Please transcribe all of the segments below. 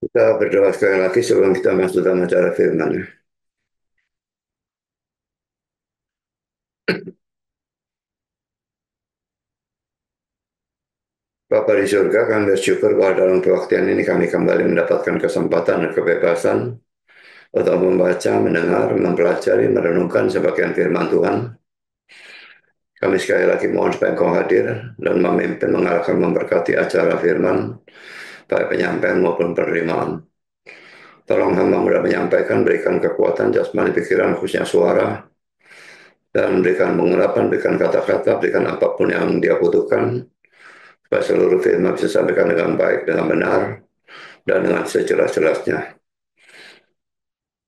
Kita berdoa sekali lagi sebelum kita masuk dalam acara firman. Bapa di surga, kami bersyukur bahwa dalam kewaktian ini kami kembali mendapatkan kesempatan dan kebebasan untuk membaca, mendengar, mempelajari, merenungkan sebagian firman Tuhan. Kami sekali lagi mohon supaya Engkau hadir dan memimpin, mengarahkan, memberkati acara firman, baik penyampaian maupun penerimaan. Tolong hamba mudah menyampaikan, berikan kekuatan jasmani, pikiran, khususnya suara, dan berikan pengurapan, berikan kata-kata, berikan apapun yang dia butuhkan, supaya seluruh firman bisa disampaikan dengan baik, dengan benar, dan dengan sejelas-jelasnya.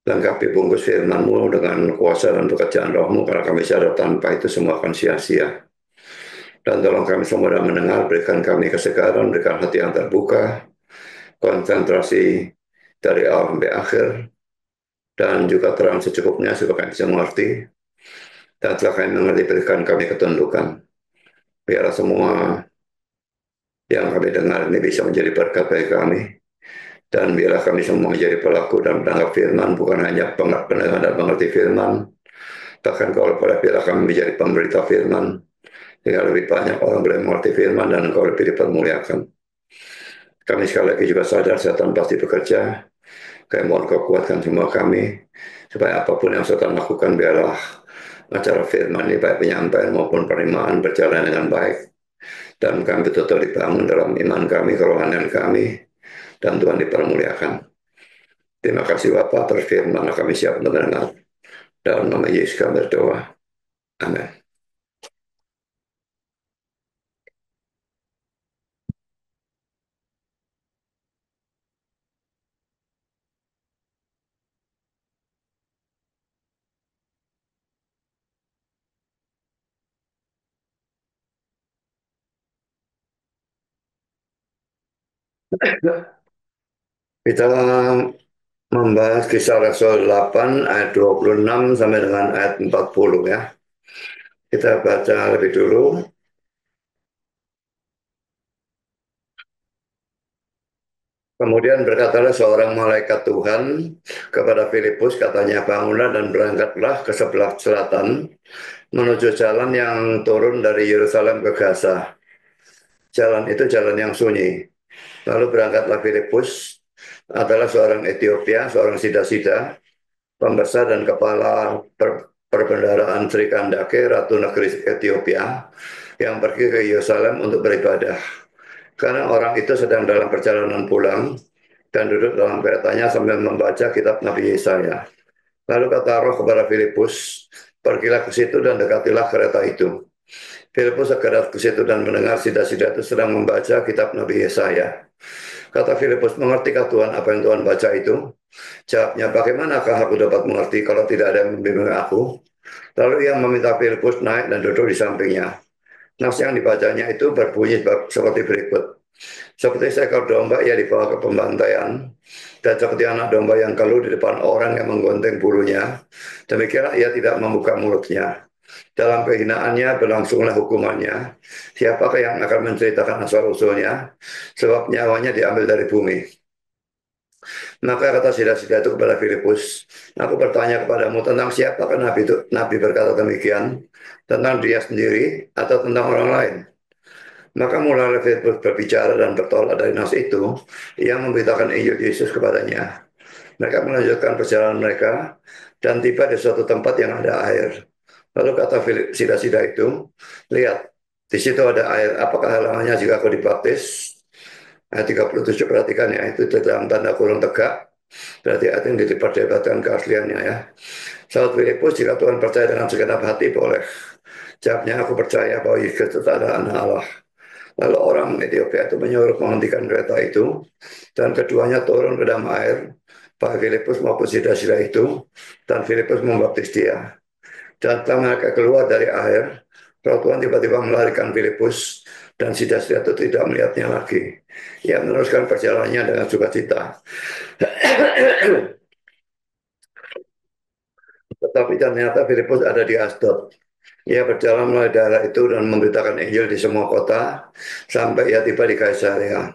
Lengkapi bungkus firman-Mu dengan kuasa dan pekerjaan roh-Mu, karena kami sadar tanpa itu semua akan sia-sia. Dan tolong kami semua dalam mendengar, berikan kami kesegaran, berikan hati yang terbuka, konsentrasi dari awal sampai akhir, dan juga terang secukupnya supaya kami bisa mengerti, dan setelah kami mengerti, berikan kami ketundukan. Biarlah semua yang kami dengar ini bisa menjadi berkat bagi kami, dan biarlah kami semua menjadi pelaku dan penanggap firman, bukan hanya pendengar dan pengerti firman, bahkan kalau boleh biarlah kami menjadi pemberita firman, sehingga lebih banyak orang boleh mengerti firman dan engkau lebih dipermuliakan. Kami sekali lagi juga sadar setan pasti bekerja. Kami mohon kau kuatkan semua kami, supaya apapun yang setan lakukan, biarlah acara firman ini, baik penyampaian maupun penerimaan, berjalan dengan baik. Dan kami betul-betul dibangun dalam iman kami, kerohanian kami, dan Tuhan dipermuliakan. Terima kasih Bapak, berfirman kami siap untuk mendengar. Dalam nama Yesus kami berdoa. Amin. Kita membahas kisah Rasul 8 ayat 26 sampai dengan ayat 40 ya. Kita baca lebih dulu. Kemudian berkatalah seorang malaikat Tuhan kepada Filipus, katanya, bangunlah dan berangkatlah ke sebelah selatan menuju jalan yang turun dari Yerusalem ke Gaza. Jalan itu jalan yang sunyi. Lalu berangkatlah Filipus, adalah seorang Ethiopia, seorang sida-sida, pembesar dan kepala perbendaharaan Sri Kandake, Ratu Negeri Ethiopia, yang pergi ke Yerusalem untuk beribadah. Karena orang itu sedang dalam perjalanan pulang dan duduk dalam keretanya sambil membaca kitab Nabi Yesaya. Lalu kata Roh kepada Filipus, pergilah ke situ dan dekatilah kereta itu. Filipus segera ke situ dan mendengar sida-sida itu sedang membaca kitab Nabi Yesaya. Kata Filipus, mengertikah Tuhan apa yang Tuhan baca itu? Jawabnya, bagaimanakah aku dapat mengerti kalau tidak ada yang membimbing aku? Lalu ia meminta Filipus naik dan duduk di sampingnya. Nas yang dibacanya itu berbunyi seperti berikut. Seperti seekor domba ia dibawa ke pembantaian, dan seperti anak domba yang keluh di depan orang yang menggunting bulunya, demikianlah ia tidak membuka mulutnya. Dalam kehinaannya berlangsunglah hukumannya. Siapakah yang akan menceritakan asal-usulnya? Sebab nyawanya diambil dari bumi. Maka kata sida-sida itu kepada Filipus, aku bertanya kepadamu tentang siapakah Nabi itu? Nabi berkata demikian, tentang dia sendiri atau tentang orang lain? Maka mulai Filipus berbicara dan bertolak dari nas itu, ia memberitakan Injil Yesus kepadanya. Mereka melanjutkan perjalanan mereka dan tiba di suatu tempat yang ada air. Lalu kata sida-sida itu, lihat, di situ ada air. Apakah halangannya jika aku dibaptis? Ayat 37, perhatikan ya, itu dalam tanda kurung tegak. Berarti ayat ini diperdebatkan keasliannya ya. Saud Filipus, jika Tuhan percaya dengan segenap hati, boleh. Jawabnya, aku percaya bahwa Yesus itu adalah anak Allah. Lalu orang Ethiopia itu menyuruh menghentikan kereta itu, dan keduanya turun ke dalam air, Pak Filipus maupun sida-sida itu, dan Filipus membaptis dia. Dan setelah mereka keluar dari air, Roh Tuhan tiba-tiba melarikan Filipus, dan sida-sida itu tidak melihatnya lagi. Ia meneruskan perjalanannya dengan sukacita. Tetapi ternyata Filipus ada di Asdod. Ia berjalan melalui daerah itu dan memberitakan Injil di semua kota, sampai ia tiba di Kaisarea.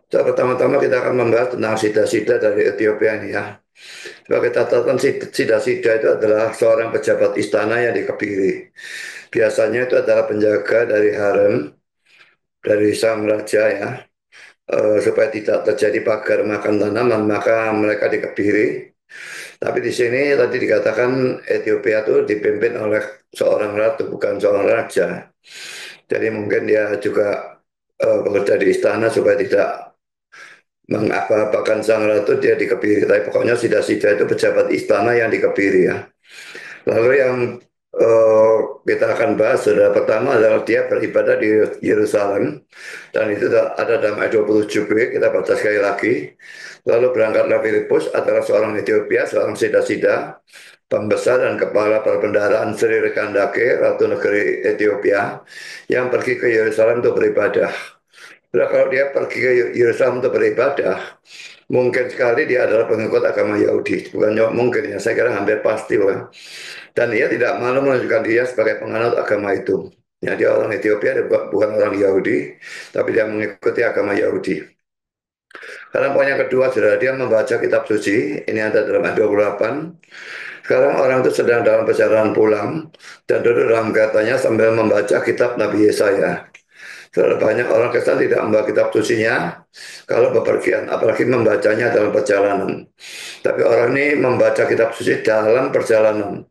So, pertama-tama kita akan membahas tentang Sida-Sida dari Ethiopia ini ya. Sebagai catatan, Sida-Sida itu adalah seorang pejabat istana yang dikebiri. Biasanya itu adalah penjaga dari harem, dari sang raja ya. Supaya tidak terjadi pagar makan tanaman, maka mereka dikebiri. Tapi di sini tadi dikatakan Ethiopia itu dipimpin oleh seorang ratu, bukan seorang raja. Jadi mungkin dia juga bekerja di istana supaya tidak mengapa-apakan sang ratu, dia dikebiri. Tapi pokoknya Sida-Sida itu pejabat istana yang dikebiri ya. Lalu yang eh, kita akan bahas saudara pertama adalah dia beribadah di Yerusalem, dan itu ada dalam ayat 27b, kita baca sekali lagi. Lalu berangkatlah Filipus adalah seorang Ethiopia, seorang Sida-Sida, pembesar dan kepala perbendaharaan Sri Rekandake, Ratu Negeri Ethiopia, yang pergi ke Yerusalem untuk beribadah. Nah, kalau dia pergi ke Yerusalem untuk beribadah, mungkin sekali dia adalah pengikut agama Yahudi. Bukan mungkin ya, saya kira hampir pasti. Wah. Dan ia tidak malu menunjukkan dia sebagai penganut agama itu. Ya, dia orang Ethiopia, dia bukan orang Yahudi, tapi dia mengikuti agama Yahudi. Karena poin yang kedua, saudara, dia membaca kitab suci. Ini ada dalam ayat 28. Sekarang orang itu sedang dalam perjalanan pulang dan duduk dalam katanya sambil membaca kitab Nabi Yesaya. Saudara, banyak orang Kristen tidak membawa kitab sucinya kalau bepergian, apalagi membacanya dalam perjalanan. Tapi orang ini membaca kitab suci dalam perjalanan.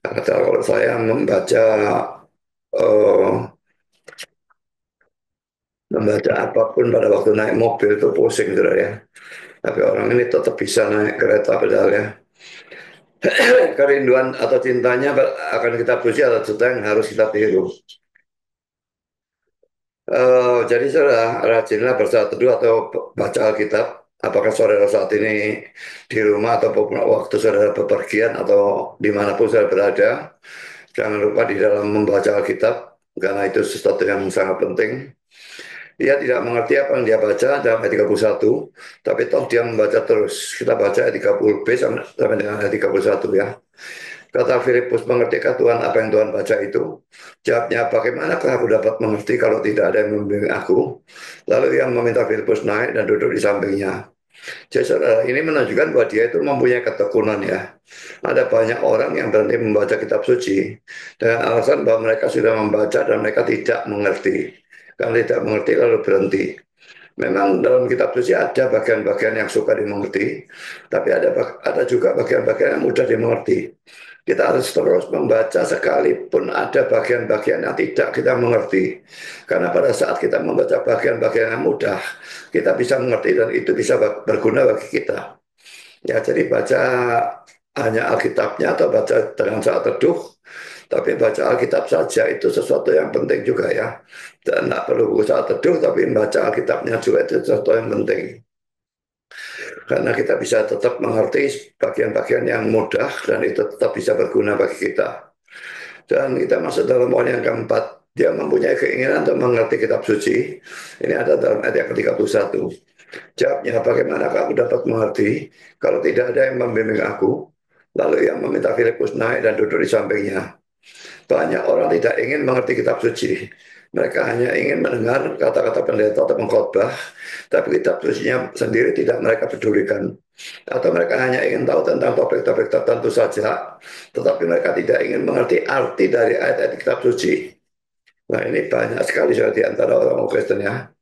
Kata kalau saya eh, membaca apapun pada waktu naik mobil itu pusing, saudara ya. Tapi orang ini tetap bisa naik kereta pedal ya. Kerinduan atau cintanya akan kitab suci adalah sesuatu yang harus kita tiru. Jadi saudara rajinlah bersaat teduh atau baca Alkitab. Apakah saudara saat ini di rumah atau waktu saudara bepergian atau dimanapun saudara berada, jangan lupa di dalam membaca Alkitab karena itu sesuatu yang sangat penting. Dia tidak mengerti apa yang dia baca dalam ayat 31, tapi toh dia membaca terus. Kita baca ayat 30b sampai dengan ayat 31 ya. Kata Filipus, mengertikah Tuhan apa yang Tuhan baca itu? Jawabnya, bagaimanakah aku dapat mengerti kalau tidak ada yang membimbing aku? Lalu yang meminta Filipus naik dan duduk di sampingnya. Jadi saudara, ini menunjukkan bahwa dia itu mempunyai ketekunan ya. Ada banyak orang yang berhenti membaca kitab suci dengan alasan bahwa mereka sudah membaca dan mereka tidak mengerti. Karena tidak mengerti lalu berhenti. Memang dalam kitab suci ada bagian-bagian yang suka dimengerti, tapi ada juga bagian-bagian yang mudah dimengerti. Kita harus terus membaca sekalipun ada bagian-bagian yang tidak kita mengerti. Karena pada saat kita membaca bagian-bagian yang mudah, kita bisa mengerti dan itu bisa berguna bagi kita. Ya, jadi baca hanya Alkitabnya atau baca dengan saat teduh, tapi baca Alkitab saja itu sesuatu yang penting juga ya. Dan tidak perlu buku saat teduh, tapi membaca Alkitabnya juga itu sesuatu yang penting. Karena kita bisa tetap mengerti bagian-bagian yang mudah dan itu tetap bisa berguna bagi kita. Dan kita masuk dalam poin yang keempat. Dia mempunyai keinginan untuk mengerti kitab suci. Ini ada dalam ayat yang ke-31. Jawabnya, bagaimana aku dapat mengerti kalau tidak ada yang membimbing aku? Lalu yang meminta Filipus naik dan duduk di sampingnya. Banyak orang tidak ingin mengerti kitab suci. Mereka hanya ingin mendengar kata-kata pendeta atau pengkhotbah, tapi kitab sucinya sendiri tidak mereka pedulikan. Atau mereka hanya ingin tahu tentang topik-topik tertentu saja, tetapi mereka tidak ingin mengerti arti dari ayat-ayat kitab suci. Nah, ini banyak sekali di antara orang Kristen ya.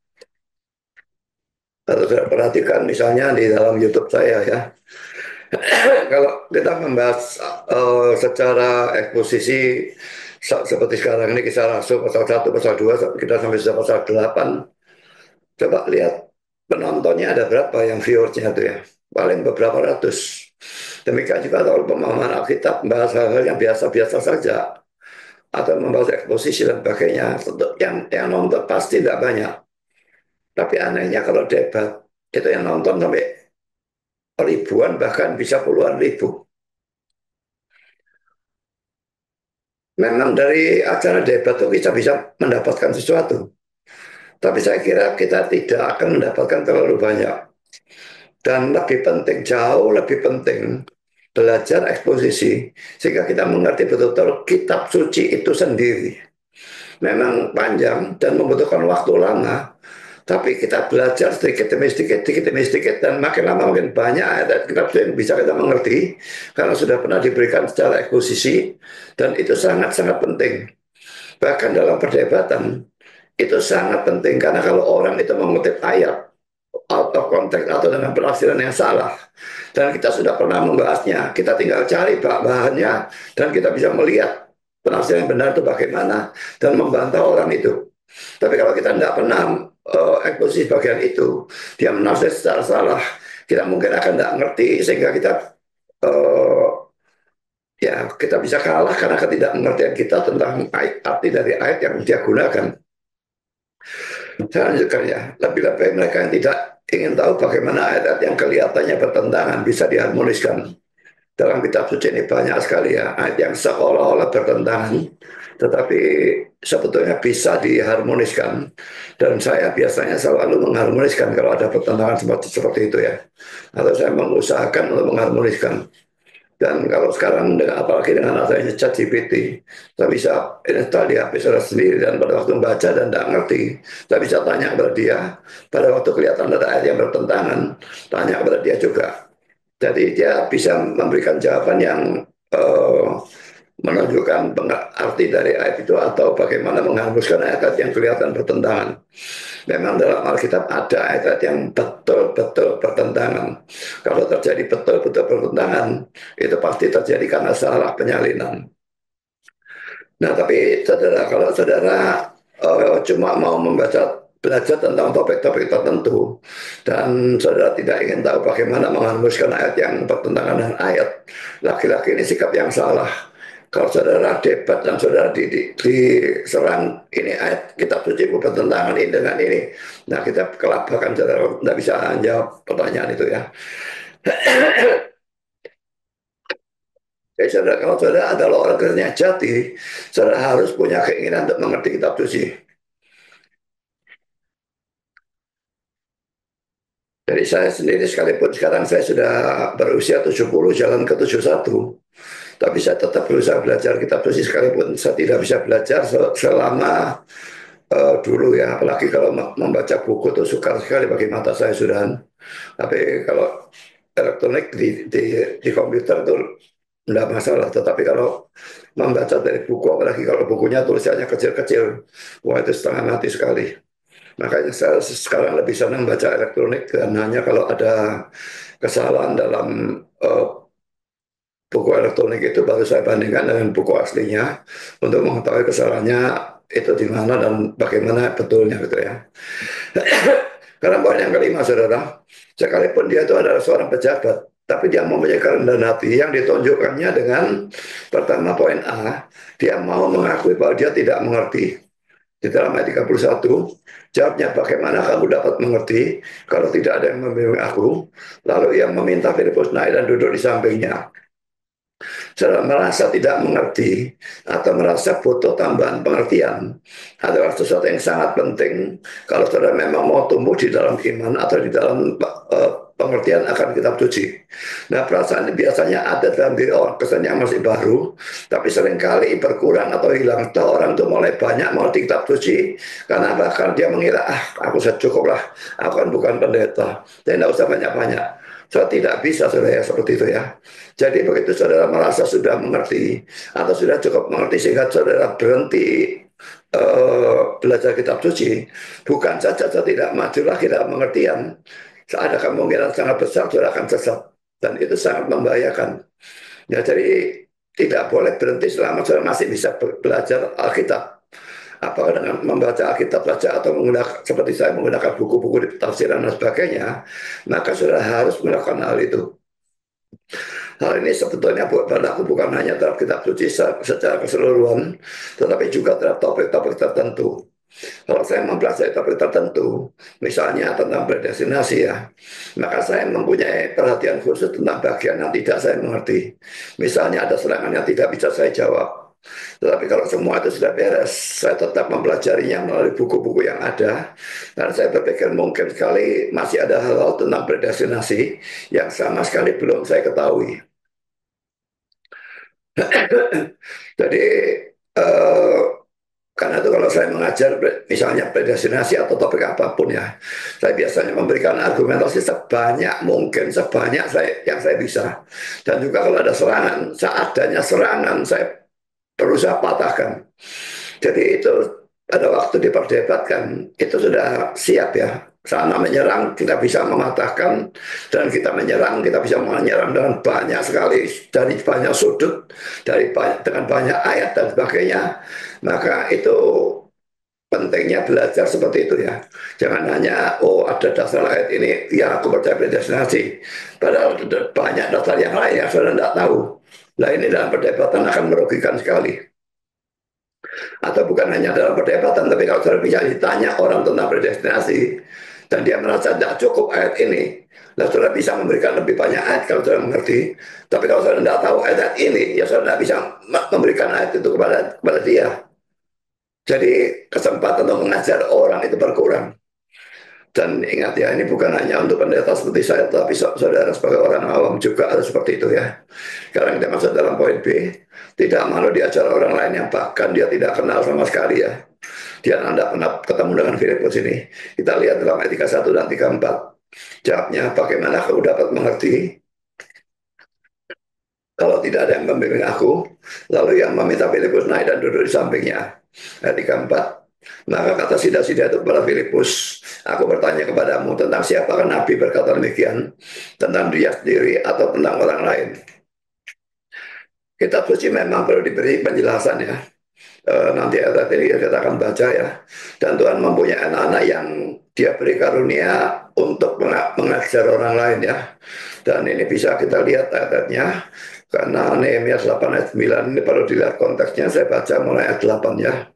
Kalau saya perhatikan misalnya di dalam YouTube saya ya, kalau kita membahas secara eksposisi seperti sekarang ini kisah Rasul pasal 1, pasal 2, kita sampai pasal 8, coba lihat penontonnya ada berapa yang viewersnya itu ya. Paling beberapa ratus. Demikian juga kalau pemahaman Alkitab membahas hal-hal yang biasa-biasa saja atau membahas eksposisi dan sebagainya. Tentu yang nonton pasti tidak banyak. Tapi anehnya kalau debat itu yang nonton sampai ribuan bahkan bisa puluhan ribu. Memang dari acara debat itu kita bisa mendapatkan sesuatu. Tapi saya kira kita tidak akan mendapatkan terlalu banyak. Dan lebih penting, jauh lebih penting, belajar eksposisi. Sehingga kita mengerti betul-betul kitab suci itu sendiri. Memang panjang dan membutuhkan waktu lama. Tapi kita belajar sedikit demi sedikit, sedikit demi sedikit, dan makin lama makin banyak ayat kitab suci yang bisa kita mengerti karena sudah pernah diberikan secara eksposisi, dan itu sangat-sangat penting. Bahkan dalam perdebatan itu sangat penting karena kalau orang itu mengutip ayat out of context atau dengan penafsiran yang salah, dan kita sudah pernah membahasnya, kita tinggal cari bahannya dan kita bisa melihat penafsiran yang benar itu bagaimana dan membantah orang itu. Tapi kalau kita tidak pernah eksposisi bagian itu, dia menafsir secara salah, kita mungkin akan tidak ngerti sehingga kita uh, ya kita bisa kalah karena ketidakmengertian kita tentang arti dari ayat yang dia gunakan. Saya lanjutkan ya, lebih-lebih mereka yang tidak ingin tahu bagaimana ayat-ayat yang kelihatannya bertentangan bisa diharmoniskan. Dalam kitab suci ini banyak sekali ya ayat yang seolah-olah bertentangan, tetapi sebetulnya bisa diharmoniskan. Dan saya biasanya selalu mengharmoniskan kalau ada pertentangan seperti itu ya. Atau saya mengusahakan untuk mengharmoniskan. Dan kalau sekarang dengan apalagi dengan adanya ChatGPT, saya bisa install di HP saya sendiri, dan pada waktu membaca dan tidak ngerti, saya bisa tanya kepada dia. Pada waktu kelihatan ada ayat yang bertentangan, tanya kepada dia juga. Jadi dia bisa memberikan jawaban yang eh, menunjukkan arti dari ayat itu atau bagaimana menghapuskan ayat yang kelihatan bertentangan. Memang dalam Alkitab ada ayat yang betul-betul bertentangan. Kalau terjadi betul-betul bertentangan, itu pasti terjadi karena salah penyalinan. Nah, tapi saudara, kalau saudara cuma mau belajar tentang topik-topik tertentu, dan saudara tidak ingin tahu bagaimana mengharuskan ayat yang bertentangan dengan ayat, laki-laki ini sikap yang salah. Kalau saudara debat dan saudara diserang ini ayat kitab suci bertentangan ini dengan ini, nah kita kelabakan, saudara tidak bisa jawab pertanyaan itu ya. Jadi saudara, kalau saudara adalah orang Kristen yang jati, saudara harus punya keinginan untuk mengerti kitab suci. Jadi saya sendiri sekalipun sekarang saya sudah berusia 70 jalan ke 71, tapi saya tetap berusaha belajar kitab suci sekalipun saya tidak bisa belajar selama dulu ya. Apalagi kalau membaca buku itu sukar sekali bagi mata saya sudah. Tapi kalau elektronik di komputer itu tidak masalah. Tetapi kalau membaca dari buku, apalagi kalau bukunya tulisannya kecil-kecil, wah itu setengah mati sekali. Makanya saya sekarang lebih senang baca elektronik, dan hanya kalau ada kesalahan dalam uh, buku elektronik itu baru saya bandingkan dengan buku aslinya untuk mengetahui kesalahannya itu di mana dan bagaimana betulnya gitu ya. Karena poin yang kelima, saudara, sekalipun dia itu adalah seorang pejabat, tapi dia mempunyai kerendahan hati yang ditunjukkannya dengan pertama poin A, dia mau mengakui bahwa dia tidak mengerti. Di dalam ayat 31, jawabnya bagaimana kamu dapat mengerti kalau tidak ada yang membimbing aku. Lalu ia meminta Filipus naik dan duduk di sampingnya. Saudara merasa tidak mengerti atau merasa butuh tambahan pengertian adalah sesuatu yang sangat penting kalau saudara memang mau tumbuh di dalam iman atau di dalam pengertian akan kitab suci. Nah, perasaan ini biasanya ada dalam diri orang Kristen yang masih baru, tapi seringkali berkurang atau hilang setelah orang itu mulai banyak mau di kitab suci. Karena bahkan dia mengira, aku sudah cukup lah, aku kan bukan pendeta, jadi tidak usah banyak-banyak. So, tidak bisa saudara seperti itu ya. Jadi begitu saudara merasa sudah mengerti atau sudah cukup mengerti sehingga saudara berhenti belajar kitab suci, bukan saja saudara tidak maju lagi dalam pengertian, ada kemungkinan sangat besar saudara akan sesat, dan itu sangat membahayakan. Ya, jadi tidak boleh berhenti selama saudara masih bisa belajar Alkitab. Apakah dengan membaca Alkitab saja atau menggunakan seperti saya menggunakan buku-buku di tafsiran dan sebagainya, maka saudara harus melakukan hal itu. Hal ini sebetulnya berlaku bukan hanya terhadap kitab suci secara keseluruhan, tetapi juga terhadap topik-topik tertentu. Kalau saya mempelajari topik tertentu, misalnya tentang predestinasi ya, maka saya mempunyai perhatian khusus tentang bagian yang tidak saya mengerti. Misalnya ada serangan yang tidak bisa saya jawab. Tetapi kalau semua itu sudah beres, saya tetap mempelajarinya melalui buku-buku yang ada. Dan saya berpikir mungkin sekali masih ada hal-hal tentang predestinasi yang sama sekali belum saya ketahui. Jadi eh, Karena itu kalau saya mengajar misalnya predestinasi atau topik apapun ya, saya biasanya memberikan argumentasi sebanyak mungkin, sebanyak yang saya bisa. Dan juga kalau ada serangan, seadanya serangan saya berusaha patahkan. Jadi itu pada waktu diperdebatkan itu sudah siap ya. Sana menyerang kita bisa mematahkan, dan kita menyerang kita bisa menyerang dengan banyak sekali, dari banyak sudut, dengan banyak ayat dan sebagainya. Maka itu pentingnya belajar seperti itu ya. Jangan hanya, oh ada dasar ayat ini, ya aku percaya predestinasi. Padahal ada banyak dasar yang lain yang saudara tidak tahu. Nah ini dalam perdebatan akan merugikan sekali. Atau bukan hanya dalam perdebatan, tapi kalau saudara bisa ditanya orang tentang predestinasi, dan dia merasa tidak cukup ayat ini, nah saudara bisa memberikan lebih banyak ayat kalau saudara mengerti. Tapi kalau saudara tidak tahu ayat ini, ya saudara tidak bisa memberikan ayat itu kepada dia. Jadi kesempatan untuk mengajar orang itu berkurang. Dan ingat ya, ini bukan hanya untuk pendeta seperti saya, tapi saudara sebagai orang awam juga harus seperti itu ya. Sekarang kita masuk dalam poin B, tidak malu diajar orang lain yang bahkan dia tidak kenal sama sekali ya. Dia tidak pernah ketemu dengan Filipus ini. Kita lihat dalam ayat 31 dan 34. Jawabnya, bagaimana kau dapat mengerti kalau tidak ada yang membimbing aku? Lalu yang meminta Filipus naik dan duduk di sampingnya. Ayat 34. Maka kata sida-sida itu kepada Filipus, aku bertanya kepadamu tentang siapakah Nabi berkata demikian, tentang dia sendiri atau tentang orang lain. Kitab suci memang perlu diberi penjelasan ya. Nanti ayat ini kita akan baca ya. Dan Tuhan mempunyai anak-anak yang dia beri karunia untuk mengajar orang lain ya. Dan ini bisa kita lihat ayat-ayatnya. Karena Nehemia 8 ayat 9 ini perlu dilihat konteksnya. Saya baca mulai ayat 8 ya.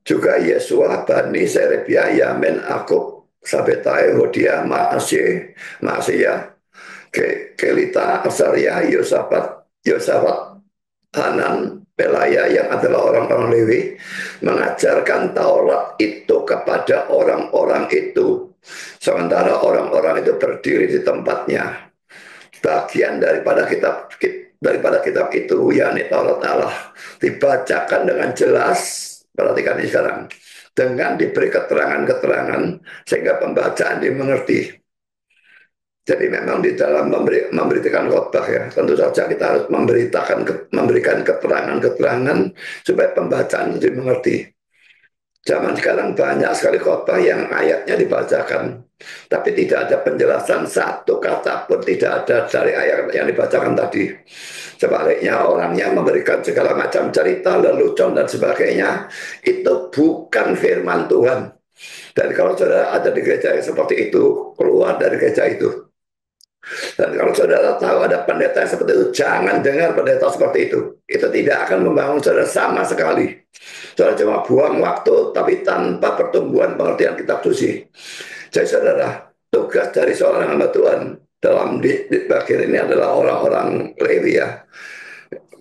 Juga Yesua, Bani, Serebia, Yamin, Akub, Sabetai, Hodia, Maasiyah, Kelita, Asaria, Yosafat, Hanan, Pelaya yang adalah orang-orang Lewi mengajarkan Taurat itu kepada orang-orang itu. Sementara orang-orang itu berdiri di tempatnya. Bagian daripada kitab itu, yakni Taurat Allah, dibacakan dengan jelas. Perhatikan ini sekarang. Dengan diberi keterangan-keterangan sehingga pembacaan dimengerti. Jadi memang di dalam memberitakan khotbah ya, tentu saja kita harus memberikan keterangan-keterangan supaya pembacaan itu dimengerti. Zaman sekarang banyak sekali khotbah yang ayatnya dibacakan, tapi tidak ada penjelasan satu kata pun tidak ada dari ayat yang dibacakan tadi. Sebaliknya orangnya memberikan segala macam cerita, lelucon dan sebagainya. Itu bukan firman Tuhan. Dan kalau saudara ada di gereja yang seperti itu, keluar dari gereja itu. Dan kalau saudara tahu ada pendeta yang seperti itu, jangan dengar pendeta seperti itu. Itu tidak akan membangun saudara sama sekali. Saudara cuma buang waktu, tapi tanpa pertumbuhan pengertian kitab suci. Jadi saudara, tugas dari seorang hamba Tuhan dalam di bagian ini adalah orang-orang Lewi ya.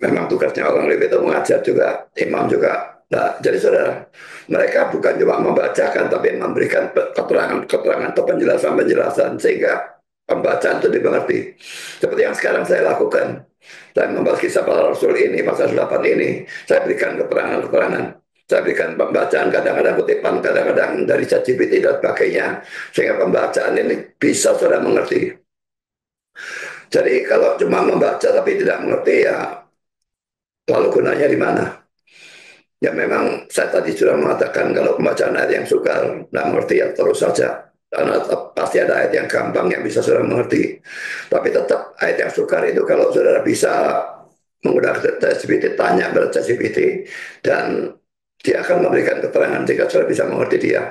Memang tugasnya orang Lewi itu mengajar juga, imam juga. Nah, jadi saudara, mereka bukan cuma membacakan, tapi memberikan keterangan-keterangan atau penjelasan-penjelasan sehingga pembacaan itu dimengerti. Seperti yang sekarang saya lakukan. Saya membahas kisah para rasul ini, pasal 8 ini. Saya berikan keterangan-keterangan. Saya berikan pembacaan, kadang-kadang kutipan, kadang-kadang dari ChatGPT dan sebagainya. Sehingga pembacaan ini bisa saudara mengerti. Jadi kalau cuma membaca tapi tidak mengerti ya, lalu gunanya di mana? Ya memang saya tadi sudah mengatakan kalau pembacaan ayat yang sukar, tidak mengerti ya terus saja. Karena pasti ada ayat yang gampang yang bisa saudara mengerti. Tapi tetap ayat yang sukar itu kalau saudara bisa menggunakan ChatGPT, tanya pada ChatGPT, dan dia akan memberikan keterangan jika saudara bisa mengerti dia.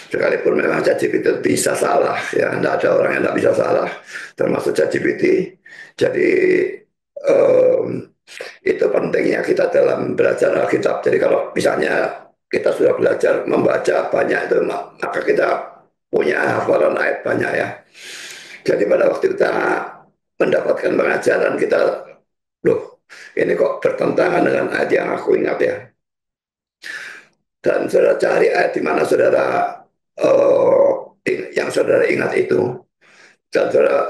Sekalipun memang ChatGPT bisa salah, ya tidak ada orang yang tidak bisa salah, termasuk ChatGPT. Jadi itu pentingnya kita dalam belajar Alkitab. Jadi kalau misalnya kita sudah belajar membaca banyak itu, maka kita punya hafalan ayat banyak ya. Jadi pada waktu kita mendapatkan pengajaran kita, loh ini kok bertentangan dengan ayat yang aku ingat ya. Dan saudara cari ayat di mana saudara yang saudara ingat itu. Dan saudara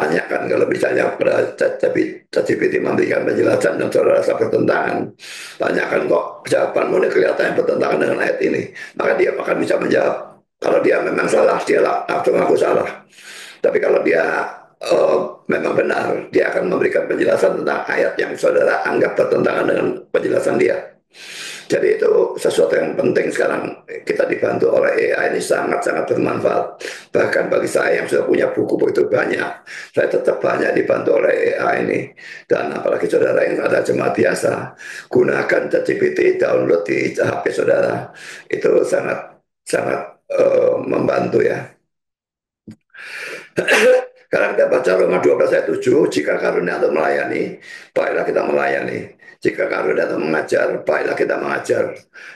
tanyakan kalau misalnya pada ChatGPT memberikan penjelasan dan saudara rasa bertentangan, tanyakan kok jawabanmu ini kelihatannya bertentangan dengan ayat ini, maka dia akan bisa menjawab. Kalau dia memang salah, dia langsung aku salah. Tapi kalau dia memang benar, dia akan memberikan penjelasan tentang ayat yang saudara anggap bertentangan dengan penjelasan dia. Jadi itu sesuatu yang penting sekarang, kita dibantu oleh AI ini sangat-sangat bermanfaat. Bahkan bagi saya yang sudah punya buku begitu banyak, saya tetap banyak dibantu oleh AI ini. Dan apalagi saudara yang ada jemaat biasa, gunakan ChatGPT, download di HP saudara. Itu sangat sangat membantu ya. Karena kita baca Roma 12 ayat 7, jika karunia untuk melayani, baiklah kita melayani. Jika karunia untuk mengajar, baiklah kita mengajar.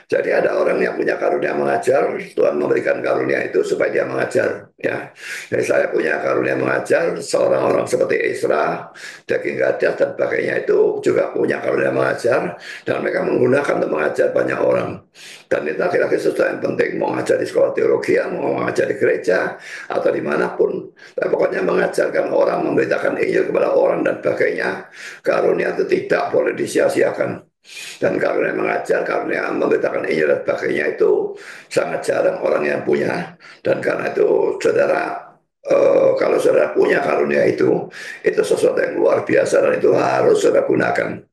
Jadi ada orang yang punya karunia mengajar, Tuhan memberikan karunia itu supaya dia mengajar. Ya, jadi saya punya karunia mengajar, seorang orang seperti Isra, daging gadas dan sebagainya itu juga punya karunia mengajar, dan mereka menggunakan untuk mengajar banyak orang. Dan itu laki-laki sesuatu yang penting, mau mengajar di sekolah teologi, mau mengajar di gereja, atau dimanapun. Tapi pokoknya mengajarkan orang, memberitakan Injil kepada orang dan sebagainya. Karunia itu tidak boleh disia-siakan. Dan karunia mengajar, karunia memberitakan Injil dan sebagainya itu sangat jarang orang yang punya. Dan karena itu saudara, kalau saudara punya karunia itu sesuatu yang luar biasa dan itu harus saudara gunakan.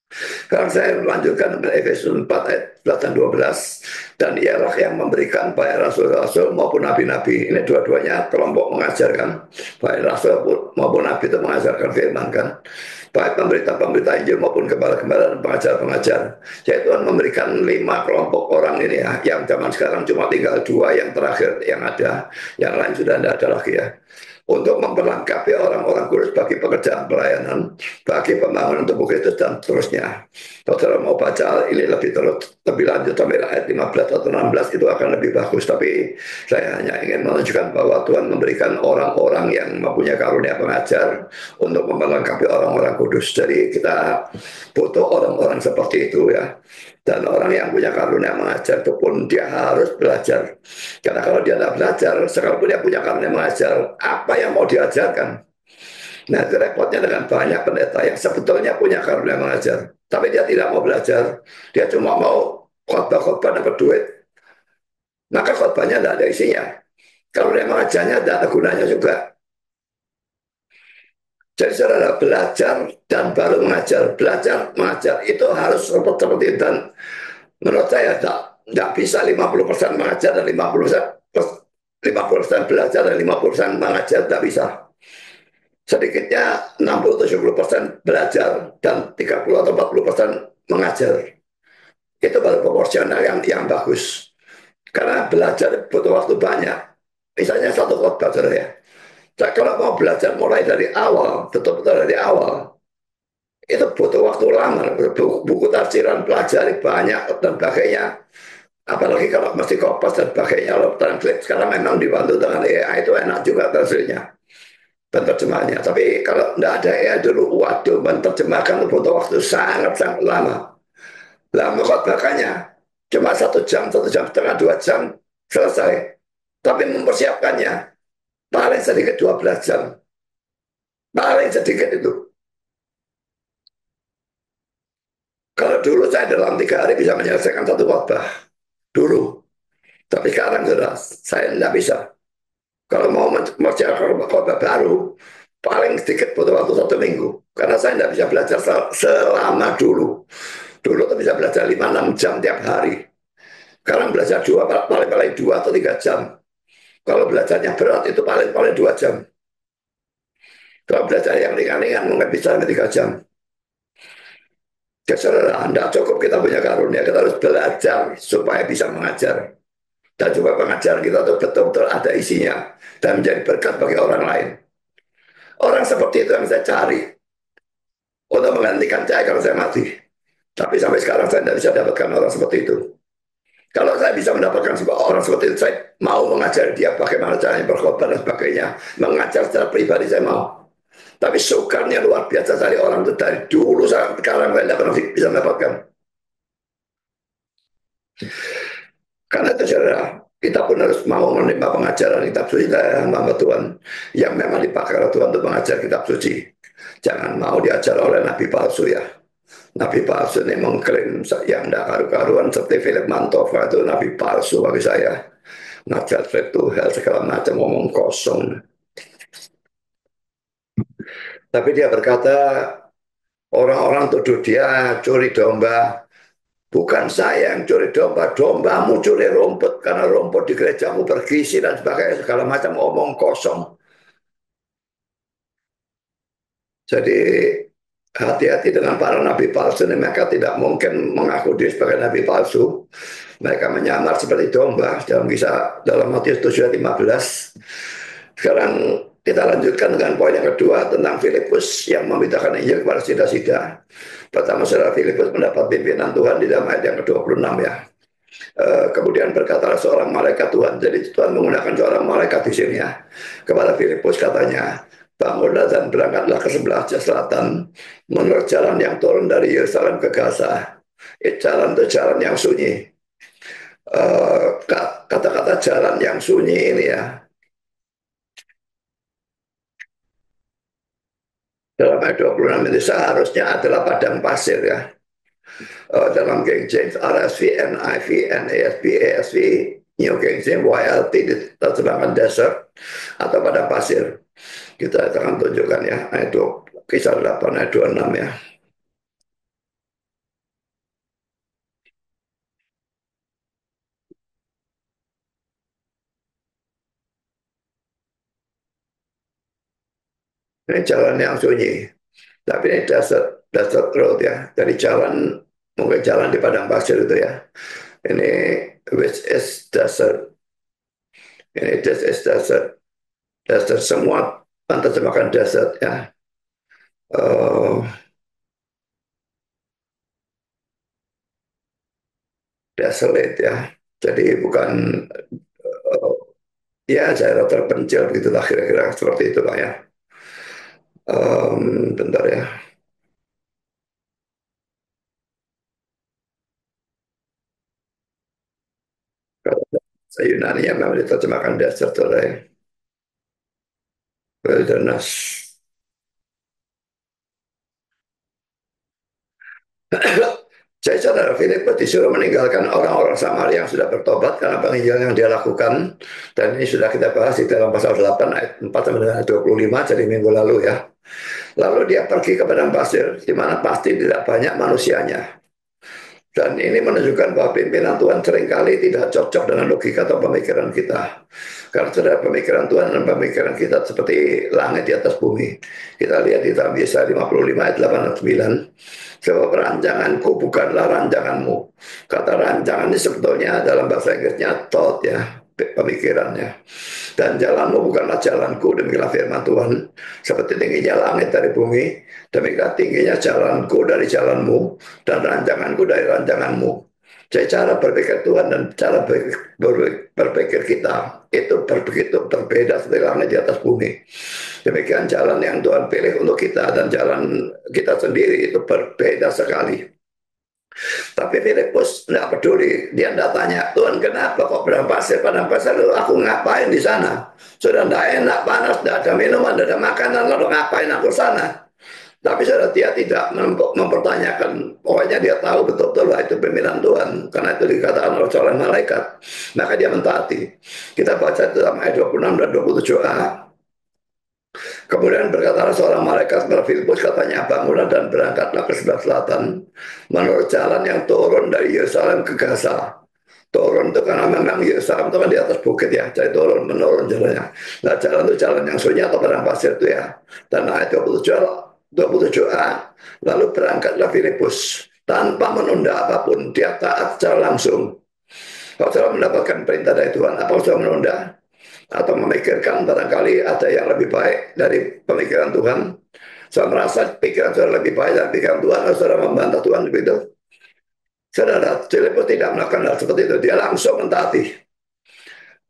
Sekarang saya melanjutkan dengan Efesus 4 ayat 11 dan 12. Dan ialah yang memberikan baik rasul-rasul maupun nabi-nabi. Ini dua-duanya kelompok mengajarkan. Baik rasul maupun nabi itu mengajarkan firman kan. Baik pemberita-pemberita Injil maupun gembala-gembala dan pengajar-pengajar. Jadi Tuhan memberikan 5 kelompok orang ini ya. Yang zaman sekarang cuma tinggal 2 yang terakhir yang ada. Yang lain sudah tidak ada lagi ya, untuk memperlengkapi orang-orang kudus bagi pekerjaan pelayanan, bagi pembangunan tubuh Kristus dan seterusnya. Kalau saudara mau baca ini lebih lanjut sampai ayat 15 atau 16 itu akan lebih bagus. Tapi saya hanya ingin menunjukkan bahwa Tuhan memberikan orang-orang yang mempunyai karunia pengajar untuk memperlengkapi orang-orang kudus. Jadi kita butuh orang-orang seperti itu ya. Dan orang yang punya karunia mengajar itu pun dia harus belajar. Karena kalau dia tidak belajar, sekalipun dia punya karunia mengajar, apa yang mau diajarkan? Nah, itu repotnya dengan banyak pendeta yang sebetulnya punya karunia mengajar. Tapi dia tidak mau belajar. Dia cuma mau khotbah-khotbah dapat duit. Maka khotbahnya tidak ada isinya. Karunia mengajarnya tidak ada gunanya juga. Jadi saudara belajar dan baru mengajar. Belajar, mengajar itu harus seperti itu. Dan menurut saya tidak bisa 50% mengajar dan 50% belajar dan 50% mengajar, tidak bisa. Sedikitnya 60-70% belajar dan 30 atau 40% mengajar. Itu baru proporsional yang bagus. Karena belajar butuh waktu banyak. Misalnya satu khotbah saudara ya. Saya kalau mau belajar mulai dari awal, betul-betul dari awal, itu butuh waktu lama. Buku tafsiran pelajari banyak dan sebagainya. Apalagi kalau mesti kopas dan sebagainya. Kalau translate sekarang memang dibantu dengan AI itu enak juga translate-nya dan terjemahnya. Tapi kalau tidak ada AI dulu, waduh, menerjemahkan butuh waktu sangat-sangat lama. Lama khotbahnya cuma 1 jam, 1 jam setengah, 2 jam selesai. Tapi mempersiapkannya paling sedikit 12 jam. Paling sedikit itu. Kalau dulu saya dalam 3 hari bisa menyelesaikan satu khotbah. Dulu. Tapi sekarang sudah saya tidak bisa. Kalau mau mengerjakan khotbah baru, paling sedikit butuh waktu 1 minggu. Karena saya tidak bisa belajar selama dulu. Dulu tuh bisa belajar 5-6 jam tiap hari. Sekarang belajar paling-paling 2 atau 3 jam. Kalau belajarnya berat itu paling-paling 2 jam. Kalau belajar yang ringan-ringan mungkin bisa sampai 3 jam. Ya saudara, tidak cukup kita punya karunia, kita harus belajar supaya bisa mengajar. Dan juga pengajaran kita itu betul-betul ada isinya dan menjadi berkat bagi orang lain. Orang seperti itu yang saya cari untuk menggantikan saya kalau saya mati. Tapi sampai sekarang saya tidak bisa dapatkan orang seperti itu. Kalau saya bisa mendapatkan sebuah orang seperti itu, saya mau mengajar dia bagaimana caranya berkhotbah dan sebagainya. Mengajar secara pribadi saya mau. Tapi sukarnya luar biasa dari orang itu dari dulu sampai sekarang saya tidak pernah bisa mendapatkan. Karena itu saudara, kita pun harus mau menerima pengajaran kitab suci dari hamba Tuhan yang memang dipakai oleh Tuhan untuk mengajar kitab suci. Jangan mau diajar oleh nabi palsu ya. Nabi palsu ini mengklaim yang tidak karu-karuan seperti Philip Mantova itu nabi palsu bagi saya. Ngajar straight to hell segala macam ngomong kosong. Tapi dia berkata orang-orang tuduh dia curi domba. Bukan saya yang curi domba, dombamu curi rumput karena rumput di gerejamu bergizi dan sebagainya segala macam omong kosong. Jadi hati-hati dengan para nabi palsu ini. Mereka tidak mungkin mengaku diri sebagai nabi palsu. Mereka menyamar seperti domba dalam Matius 7 ayat 15. Sekarang kita lanjutkan dengan poin yang kedua tentang Filipus yang memberitakan Injil kepada sida-sida. Pertama, saudara Filipus mendapat pimpinan Tuhan di dalam ayat yang ke-26 ya. Kemudian berkatalah seorang malaikat Tuhan. Jadi Tuhan menggunakan seorang malaikat di sini ya. Kepada Filipus katanya, bangunlah dan berangkatlah ke sebelah selatan menurut jalan yang turun dari Yerusalem ke Gaza. Jalan itu jalan yang sunyi. Kata-kata jalan yang sunyi ini ya, dalam ayat 26 itu seharusnya adalah padang pasir ya. Dalam King James, RSV, NIV, NASB, ASV, New King James, YLT diterjemahkan desert atau padang pasir. Kita akan tunjukkan ya ayat 2, kisah 8 ayat 26 ya. Ini jalan yang sunyi. Tapi ini desert road ya. Dari jalan, mungkin jalan di padang pasir itu ya. Ini which is desert. Ini this is desert. Desert semua terjemahkan desert ya. Uh, Desolate ya. Jadi bukan uh, ya daerah terpencil begitulah kira-kira seperti itu lah ya. Bentar ya. Kalau bahasa Yunani yang memang diterjemahkan desert oleh wilderness. Jadi saudara Filipus disuruh meninggalkan orang-orang Samaria yang sudah bertobat karena penginjilan yang dia lakukan. Dan ini sudah kita bahas di dalam pasal 8 ayat 4 sampai dengan 25 jadi minggu lalu ya. Lalu dia pergi ke padang pasir di mana pasti tidak banyak manusianya. Dan ini menunjukkan bahwa pimpinan Tuhan seringkali tidak cocok dengan logika atau pemikiran kita. Karena sudah pemikiran Tuhan dan pemikiran kita seperti langit di atas bumi. Kita lihat di dalam Yesaya 55 ayat 8 dan 9. Sebab rancanganku bukanlah rancanganmu. Kata rancangan ini sebetulnya dalam bahasa Inggrisnya thought ya, pemikirannya. Dan jalanmu bukanlah jalanku, demikianlah firman Tuhan. Seperti tingginya langit dari bumi, demikian tingginya jalanku dari jalanmu, dan rancanganku dari rancanganmu. Jadi cara berpikir Tuhan dan cara berpikir kita itu begitu berbeda seperti langit di atas bumi. Demikian jalan yang Tuhan pilih untuk kita dan jalan kita sendiri itu berbeda sekali. Tapi Filipus nggak peduli, dia nggak tanya, Tuhan kenapa kok padang pasir lalu aku ngapain di sana? Sudah nggak enak, panas, nggak ada minuman, nggak ada makanan, lalu ngapain aku sana? Tapi saudara dia tidak mempertanyakan, pokoknya dia tahu betul-betul bahwa itu pimpinan Tuhan, karena itu dikatakan oleh seorang malaikat, maka dia mentaati. Kita baca dalam ayat 26 dan 27a. Kemudian berkatalah seorang malaikat kepada Filipus, katanya, bangunlah dan berangkatlah ke sebelah selatan menurut jalan yang turun dari Yerusalem ke Gaza. Turun itu karena memang Yerusalem itu kan di atas bukit ya, jadi turun menurun jalannya. Nah jalan itu jalan yang sunyi atau padang pasir itu ya. Dan ayat 27a, lalu berangkatlah Filipus tanpa menunda apapun, dia taat secara langsung. Kalau sudah mendapatkan perintah dari Tuhan, apa sudah menunda? Atau memikirkan barangkali ada yang lebih baik dari pemikiran Tuhan. Saya merasa pikiran saya lebih baik dari pikiran Tuhan, saudara membantah Tuhan begitu. Saudara, Filipus tidak melakukan hal seperti itu, dia langsung mentaati.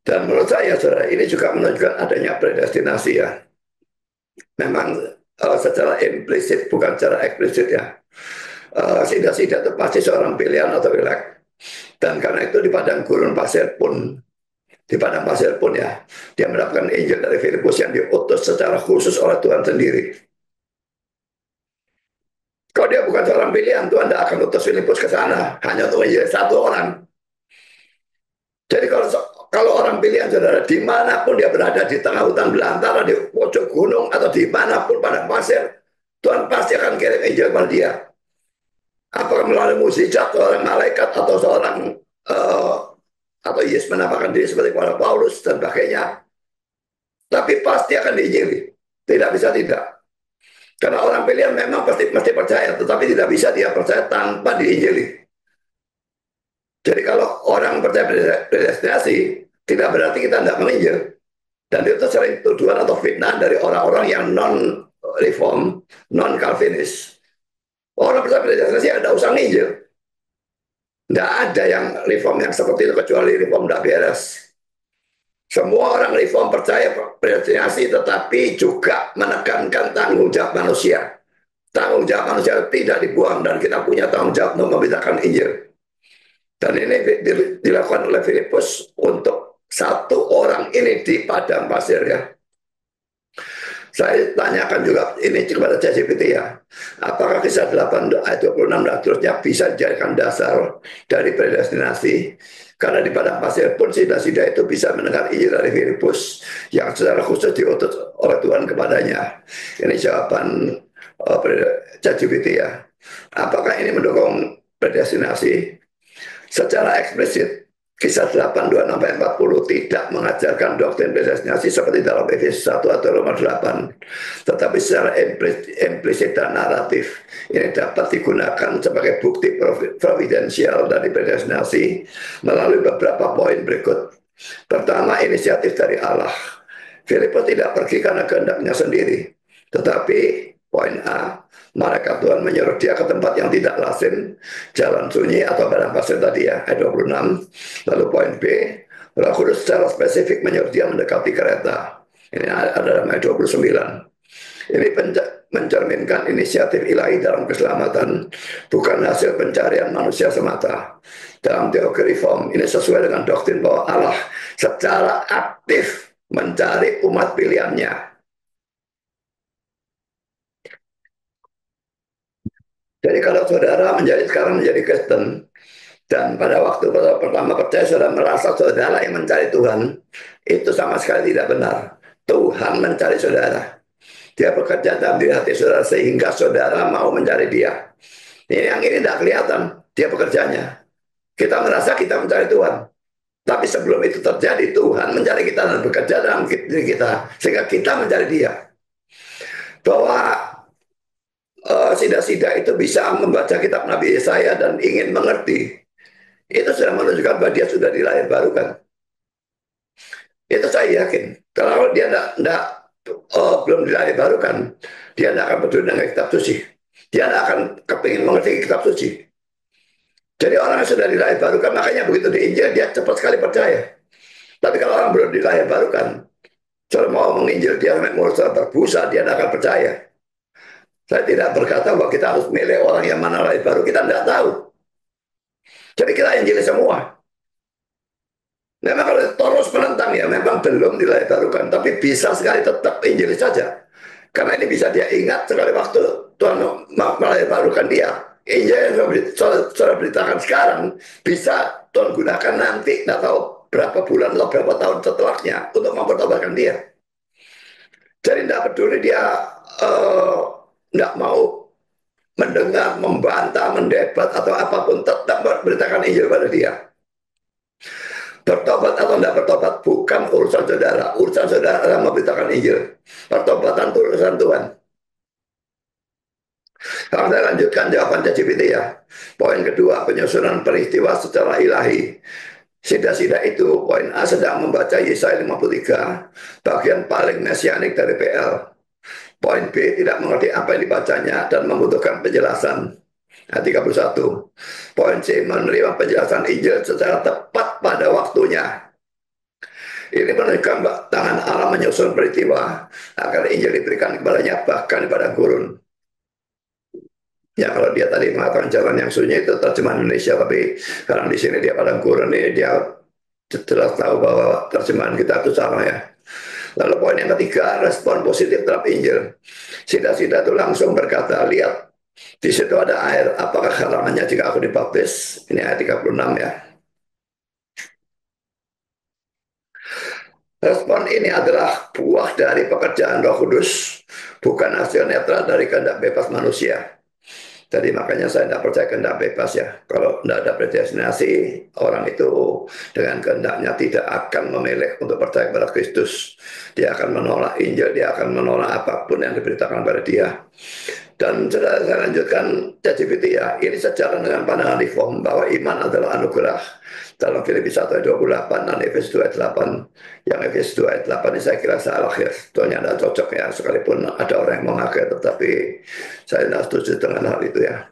Dan menurut saya, saudara, ini juga menunjukkan adanya predestinasi ya. Memang secara implisit, bukan secara eksplisit ya. Sida-sida itu pasti seorang pilihan atau elek. Dan karena itu di padang gurun pasir pun Di padang pasir pun ya, dia mendapatkan Injil dari Filipus yang diutus secara khusus oleh Tuhan sendiri. Kalau dia bukan seorang pilihan, Tuhan tidak akan utus Filipus ke sana hanya untuk menjadi satu orang. Jadi kalau orang pilihan saudara, dimanapun dia berada, di tengah hutan belantara, di pojok gunung, atau dimanapun padang pasir, Tuhan pasti akan kirim Injil kepada dia. Apakah melalui mukjizat seorang malaikat atau seorang atau Yesus menampakkan diri seperti kepada Paulus dan sebagainya, tapi pasti akan diinjili. Tidak bisa tidak. Karena orang pilihan memang pasti percaya, tetapi tidak bisa dia percaya tanpa diinjili. Jadi kalau orang percaya predestinasi, tidak berarti kita tidak menginjil. Dan itu sering tuduhan atau fitnah dari orang-orang yang non-reform, non-Calvinis. Orang percaya predestinasi ada usah nginjil. Tidak ada yang reform yang seperti itu, kecuali reform tidak beres. Semua orang reform percaya predestinasi, tetapi juga menekankan tanggung jawab manusia. Tanggung jawab manusia tidak dibuang, dan kita punya tanggung jawab untuk memberitakan Injil. Dan ini dilakukan oleh Filipus untuk satu orang ini di padang pasir ya. Saya tanyakan juga ini kepada ChatGPT ya. Apakah kisah 8 ayat 26 dan seterusnya bisa dijadikan dasar dari predestinasi? Karena di padang pasir pun sida-sida itu bisa mendengar Injil dari Filipus yang secara khusus diutus oleh Tuhan kepadanya. Ini jawaban ChatGPT ya. Apakah ini mendukung predestinasi? Secara eksplisit, kisah 8:26-40 tidak mengajarkan doktrin predestinasi seperti dalam Efesus 1 atau Roma 8. Tetapi secara implisit dan naratif, ini dapat digunakan sebagai bukti providensial dari predestinasi melalui beberapa poin berikut. Pertama, inisiatif dari Allah. Filipus tidak pergi karena kehendaknya sendiri. Tetapi, poin A, malaikat Tuhan menyuruh dia ke tempat yang tidak lazim, jalan sunyi atau padang pasir tadi ya, ayat 26. Lalu poin B, Roh Kudus secara spesifik menyuruh dia mendekati kereta. Ini ada dalam ayat 29. Ini mencerminkan inisiatif ilahi dalam keselamatan, bukan hasil pencarian manusia semata. Dalam teologi reform, ini sesuai dengan doktrin bahwa Allah secara aktif mencari umat pilihannya. Jadi kalau saudara sekarang menjadi Kristen, dan pada waktu pertama percaya saudara merasa saudara yang mencari Tuhan, itu sama sekali tidak benar. Tuhan mencari saudara. Dia bekerja dalam diri hati saudara sehingga saudara mau mencari dia. Yang ini tidak kelihatan, dia bekerjanya. Kita merasa kita mencari Tuhan. Tapi sebelum itu terjadi, Tuhan mencari kita dan bekerja dalam diri kita. Sehingga kita mencari dia. Bahwa sida-sida itu bisa membaca kitab Nabi Yesaya dan ingin mengerti. Itu sudah menunjukkan bahwa dia sudah dilahir baru kan. Itu saya yakin. Kalau dia belum dilahir baru kan, dia tidak akan peduli dengan kitab suci. Dia tidak akan kepingin mengerti kitab suci. Jadi orang yang sudah dilahir baru kan, makanya begitu diinjil dia cepat sekali percaya. Tapi kalau orang belum dilahir baru kan, kalau mau menginjil dia sampai mulut terbusa, dia tidak akan percaya. Saya tidak berkata bahwa kita harus milih orang yang mana lahir baru, kita tidak tahu. Jadi kita injili semua. Memang kalau terus menentang ya memang belum dilahir barukan, tapi bisa sekali tetap injili saja. Karena ini bisa dia ingat sekali waktu Tuhan melahir barukan dia. Injil yang saya beritakan sekarang bisa Tuhan gunakan nanti, tidak tahu berapa bulan atau berapa tahun setelahnya untuk mempertobatkan dia. Jadi tidak peduli dia tidak mau mendengar, membantah, mendebat atau apapun, tetap beritakan Injil pada dia. Bertobat atau tidak bertobat bukan urusan saudara. Urusan saudara memberitakan Injil. Pertobatan itu urusan Tuhan. Kalau saya lanjutkan jawaban ChatGPT ya. Poin kedua, penyusunan peristiwa secara ilahi. Sida-sida itu, poin A sedang membaca Yesaya 53, bagian paling mesianik dari PL. Poin B tidak mengerti apa yang dibacanya dan membutuhkan penjelasan. Ayat 31. Poin C menerima penjelasan Injil secara tepat pada waktunya. Ini menunjukkan tangan Allah menyusun peristiwa agar Injil diberikan kepadanya bahkan pada gurun. Ya kalau dia tadi mengatakan jalan yang sunyi itu terjemahan Indonesia, tapi sekarang di sini dia pada gurun ini dia jelas tahu bahwa terjemahan kita itu salah ya. Lalu poin yang ketiga, respon positif terhadap Injil. Sida-sida itu langsung berkata, lihat, di situ ada air, apakah halangannya jika aku dibaptis? Ini ayat 36 ya. Respon ini adalah buah dari pekerjaan Roh Kudus, bukan hasil netral dari kehendak bebas manusia. Jadi makanya saya tidak percaya kehendak bebas ya. Kalau tidak ada predestinasi, orang itu dengan kehendaknya tidak akan memilih untuk percaya kepada Kristus. Dia akan menolak Injil, dia akan menolak apapun yang diberitakan kepada dia. Dan sudah saya lanjutkan ChatGPT ya. Ini sejalan dengan pandangan reform bahwa iman adalah anugerah. Dalam Filipi 1 ayat 28 dan Efesus 2 ayat 8. Yang Efesus 2 ayat 8 ini saya kira salah ya. Sebetulnya tidak cocok ya. Sekalipun ada orang yang memakai, tetapi saya tidak setuju dengan hal itu ya.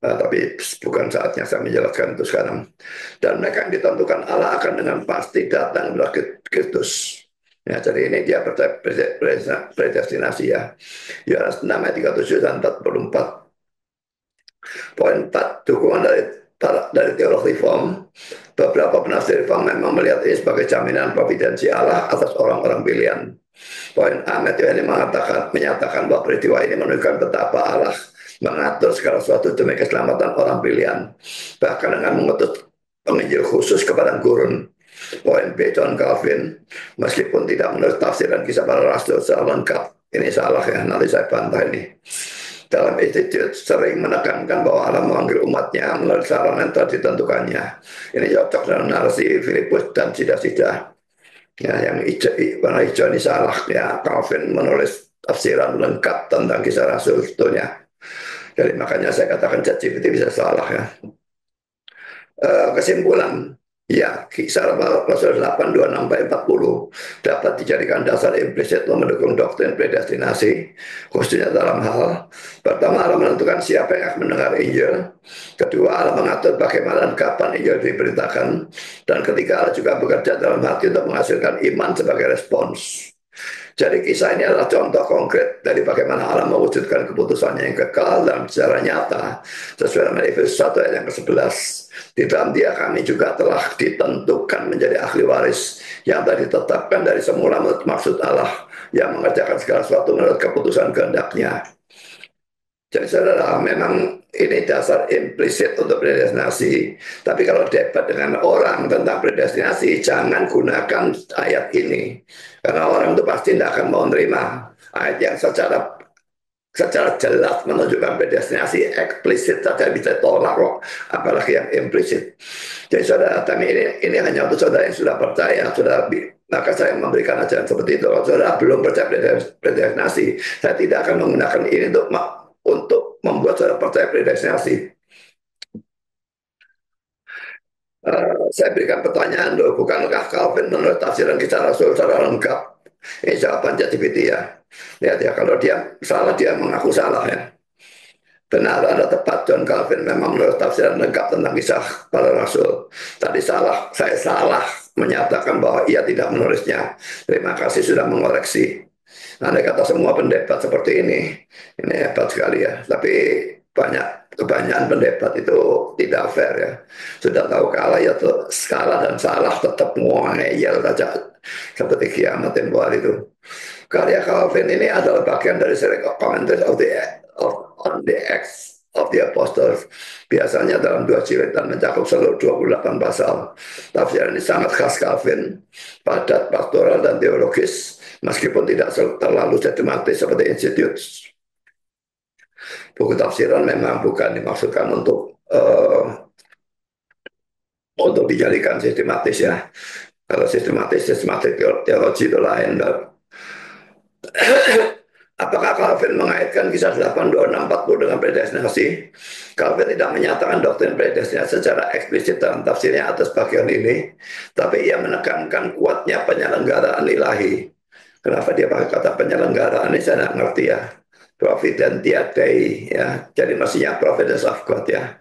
Tapi bukan saatnya saya menjelaskan itu sekarang. Dan mereka yang ditentukan Allah akan dengan pasti datang kepada Kristus. Ya, jadi ini dia percaya predestinasi ya. Yohanes 6 ayat 37 dan 44. Poin 4, dukungan dari teolog reform. Beberapa penafsir reform memang melihat ini sebagai jaminan providensi Allah atas orang-orang pilihan. Poin A, Matthew ini menyatakan bahwa peristiwa ini menunjukkan betapa Allah mengatur segala sesuatu demi keselamatan orang pilihan. Bahkan dengan mengutus penginjil khusus kepada gurun. Poin B, John Calvin, meskipun tidak menurut tafsiran kisah para rasul secara lengkap, ini salah ya, nanti saya bantah ini. Dalam Institute sering menekankan bahwa Allah memanggil umatnya melalui sarana yang telah ditentukannya. Ini cocok dengan narasi Filipus dan Sida-sida. Ya, yang warna hijau ini salah ya. Calvin menulis tafsiran lengkap tentang kisah Rasul sebetulnya. Jadi makanya saya katakan ChatGPT bisa salah ya. Kesimpulan, ya, kisah Rasul 8:26-40 dapat dijadikan dasar implisit untuk mendukung doktrin predestinasi, khususnya dalam hal pertama, Allah menentukan siapa yang akan mendengar Injil. Kedua, Allah mengatur bagaimana dan kapan Injil diberitakan. Dan ketiga, Allah juga bekerja dalam hati untuk menghasilkan iman sebagai respons. Jadi kisah ini adalah contoh konkret dari bagaimana Allah mewujudkan keputusannya yang kekal dalam secara nyata sesuai dengan Efesus 1 ayat yang ke-11. Di dalam dia kami juga telah ditentukan menjadi ahli waris yang telah ditetapkan dari semula menurut maksud Allah yang mengerjakan segala sesuatu menurut keputusan kehendaknya. Jadi saudara, memang ini dasar implisit untuk predestinasi. Tapi kalau debat dengan orang tentang predestinasi, jangan gunakan ayat ini. Karena orang itu pasti tidak akan mau menerima ayat yang secara jelas menunjukkan predestinasi eksplisit saja bisa tolak kok, apalagi yang implisit. Jadi saudara, tapi ini hanya untuk saudara yang sudah percaya, maka saya memberikan ajaran seperti itu. Kalau saudara belum percaya predestinasi, saya tidak akan menggunakan ini untuk membuat saudara percaya predestinasi. Saya berikan pertanyaan loh, bukankah Calvin menurut tafsiran kisah Rasul secara lengkap? Ini jawaban ChatGPT ya. Lihat ya, kalau dia salah, dia mengaku salah ya. Benar, ada tepat, John Calvin memang menurut tafsiran lengkap tentang kisah para rasul. Tadi salah, saya salah menyatakan bahwa ia tidak menulisnya. Terima kasih sudah mengoreksi. Andai kata semua pendebat seperti ini hebat sekali ya. Tapi kebanyakan pendebat itu tidak fair ya. Sudah tahu kalah ya salah dan salah tetap ngeyel saja seperti kiamat tempo hari itu. Karya Calvin ini adalah bagian dari seri Commentaries on the Acts of the Apostles. Biasanya dalam 2 jilid dan mencakup seluruh 28 pasal. Tafsiran ini sangat khas Calvin, padat, pastoral, dan teologis, meskipun tidak terlalu sistematis seperti Institute. Buku tafsiran memang bukan dimaksudkan untuk dijadikan sistematis ya. Kalau sistematis teologi itu lain. Apakah Calvin mengaitkan kisah 8:26-40 dengan predestinasi? Calvin tidak menyatakan doktrin predestinasi secara eksplisit dalam tafsirnya atas bagian ini, tapi ia menekankan kuatnya penyelenggaraan ilahi. Kenapa dia pakai kata penyelenggaraan ini saya tidak ngerti ya. Providentia Dei ya, jadi maksudnya providence of God ya.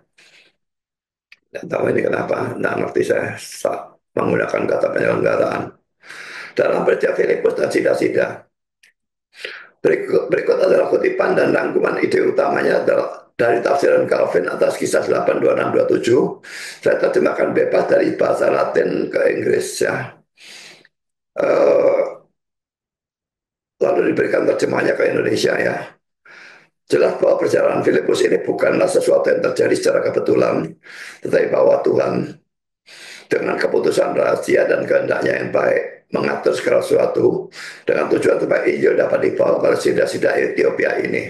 Tidak tahu ini kenapa, tidak ngerti saya menggunakan kata penyelenggaraan. Dalam percaya Filipus dan Sida-sida, berikut adalah kutipan dan rangkuman ide utamanya dari tafsiran Calvin atas kisah 8:26-27. Saya terjemahkan bebas dari bahasa Latin ke Inggris ya. Eh, Lalu diberikan terjemahnya ke Indonesia ya. Jelas bahwa perjalanan Filipus ini bukanlah sesuatu yang terjadi secara kebetulan, tetapi bahwa Tuhan dengan keputusan rahasia dan kehendaknya yang baik mengatur segala sesuatu dengan tujuan supaya Injil dapat dibawa pada sida-sida Ethiopia ini.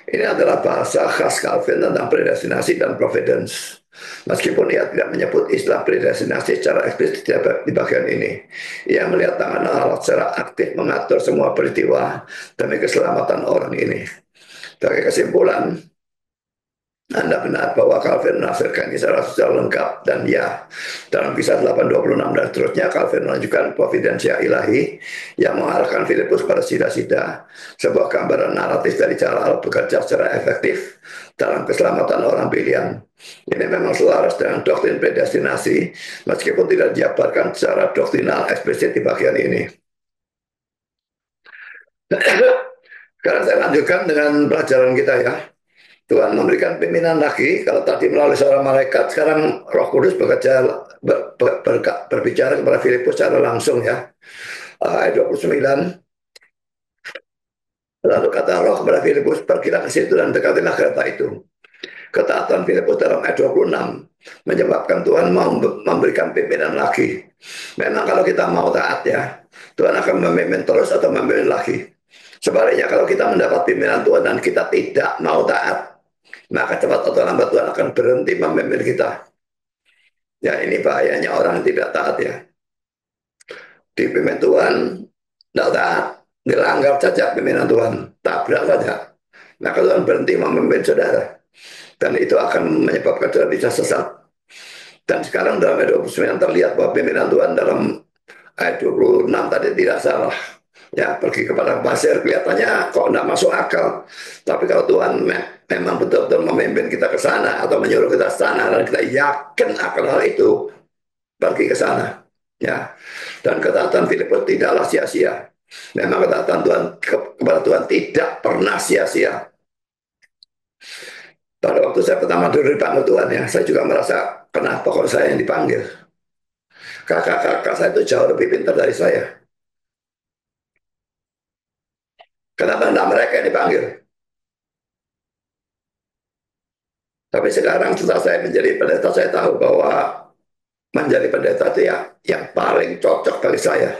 Ini adalah bahasa khas Calvin tentang predestinasi dan providence. Meskipun ia tidak menyebut istilah predestinasi secara eksplisit di bagian ini, ia melihat tangan Allah secara aktif mengatur semua peristiwa demi keselamatan orang ini. Sebagai kesimpulan, anda benar bahwa Calvin menafsirkan secara lengkap dan ya, dalam kisah 8:26 dan seterusnya Calvin menunjukkan providensia ilahi yang mengarahkan Filipus pada sida-sida, sebuah gambaran naratif dari cara Allah bekerja secara efektif dalam keselamatan orang pilihan. Ini memang selaras dengan doktrin predestinasi, meskipun tidak dijabarkan secara doktrinal eksplisit di bagian ini. Sekarang saya lanjutkan dengan pelajaran kita ya. Tuhan memberikan pimpinan lagi. Kalau tadi melalui seorang malaikat, sekarang Roh Kudus bekerja berbicara kepada Filipus secara langsung ya. Ayat 29. Lalu kata Roh kepada Filipus, pergilah ke situ dan dekatilah kereta itu. Ketaatan Filipus dalam ayat 26 menyebabkan Tuhan mau memberikan pimpinan lagi. Memang kalau kita mau taat ya, Tuhan akan memimpin terus atau memimpin lagi. Sebaliknya kalau kita mendapat pimpinan Tuhan dan kita tidak mau taat, maka cepat atau lambat Tuhan akan berhenti memimpin kita. Ya ini bahayanya orang yang tidak taat ya. Dipimpin Tuhan, tidak taat, dilanggar saja pimpinan Tuhan, tabrak saja. Maka Tuhan berhenti memimpin saudara. Dan itu akan menyebabkan saudara bisa sesat. Dan sekarang dalam ayat 29 terlihat bahwa pimpinan Tuhan dalam ayat 26 tadi tidak salah. Ya, pergi kepada pasir kelihatannya kok tidak masuk akal. Tapi kalau Tuhan memang betul-betul memimpin kita ke sana atau menyuruh kita ke sana dan kita yakin akan hal itu, pergi ke sana. Ya. Dan ketaatan Filipus tidaklah sia-sia. Memang ketaatan Tuhan kepada Tuhan tidak pernah sia-sia. Pada waktu saya pertama dulu dipanggil Tuhan ya, saya juga merasa kenapa kok saya yang dipanggil. Kakak-kakak saya itu jauh lebih pintar dari saya. Kenapa tidak mereka yang dipanggil? Tapi sekarang setelah saya menjadi pendeta, saya tahu bahwa menjadi pendeta itu ya yang paling cocok bagi saya.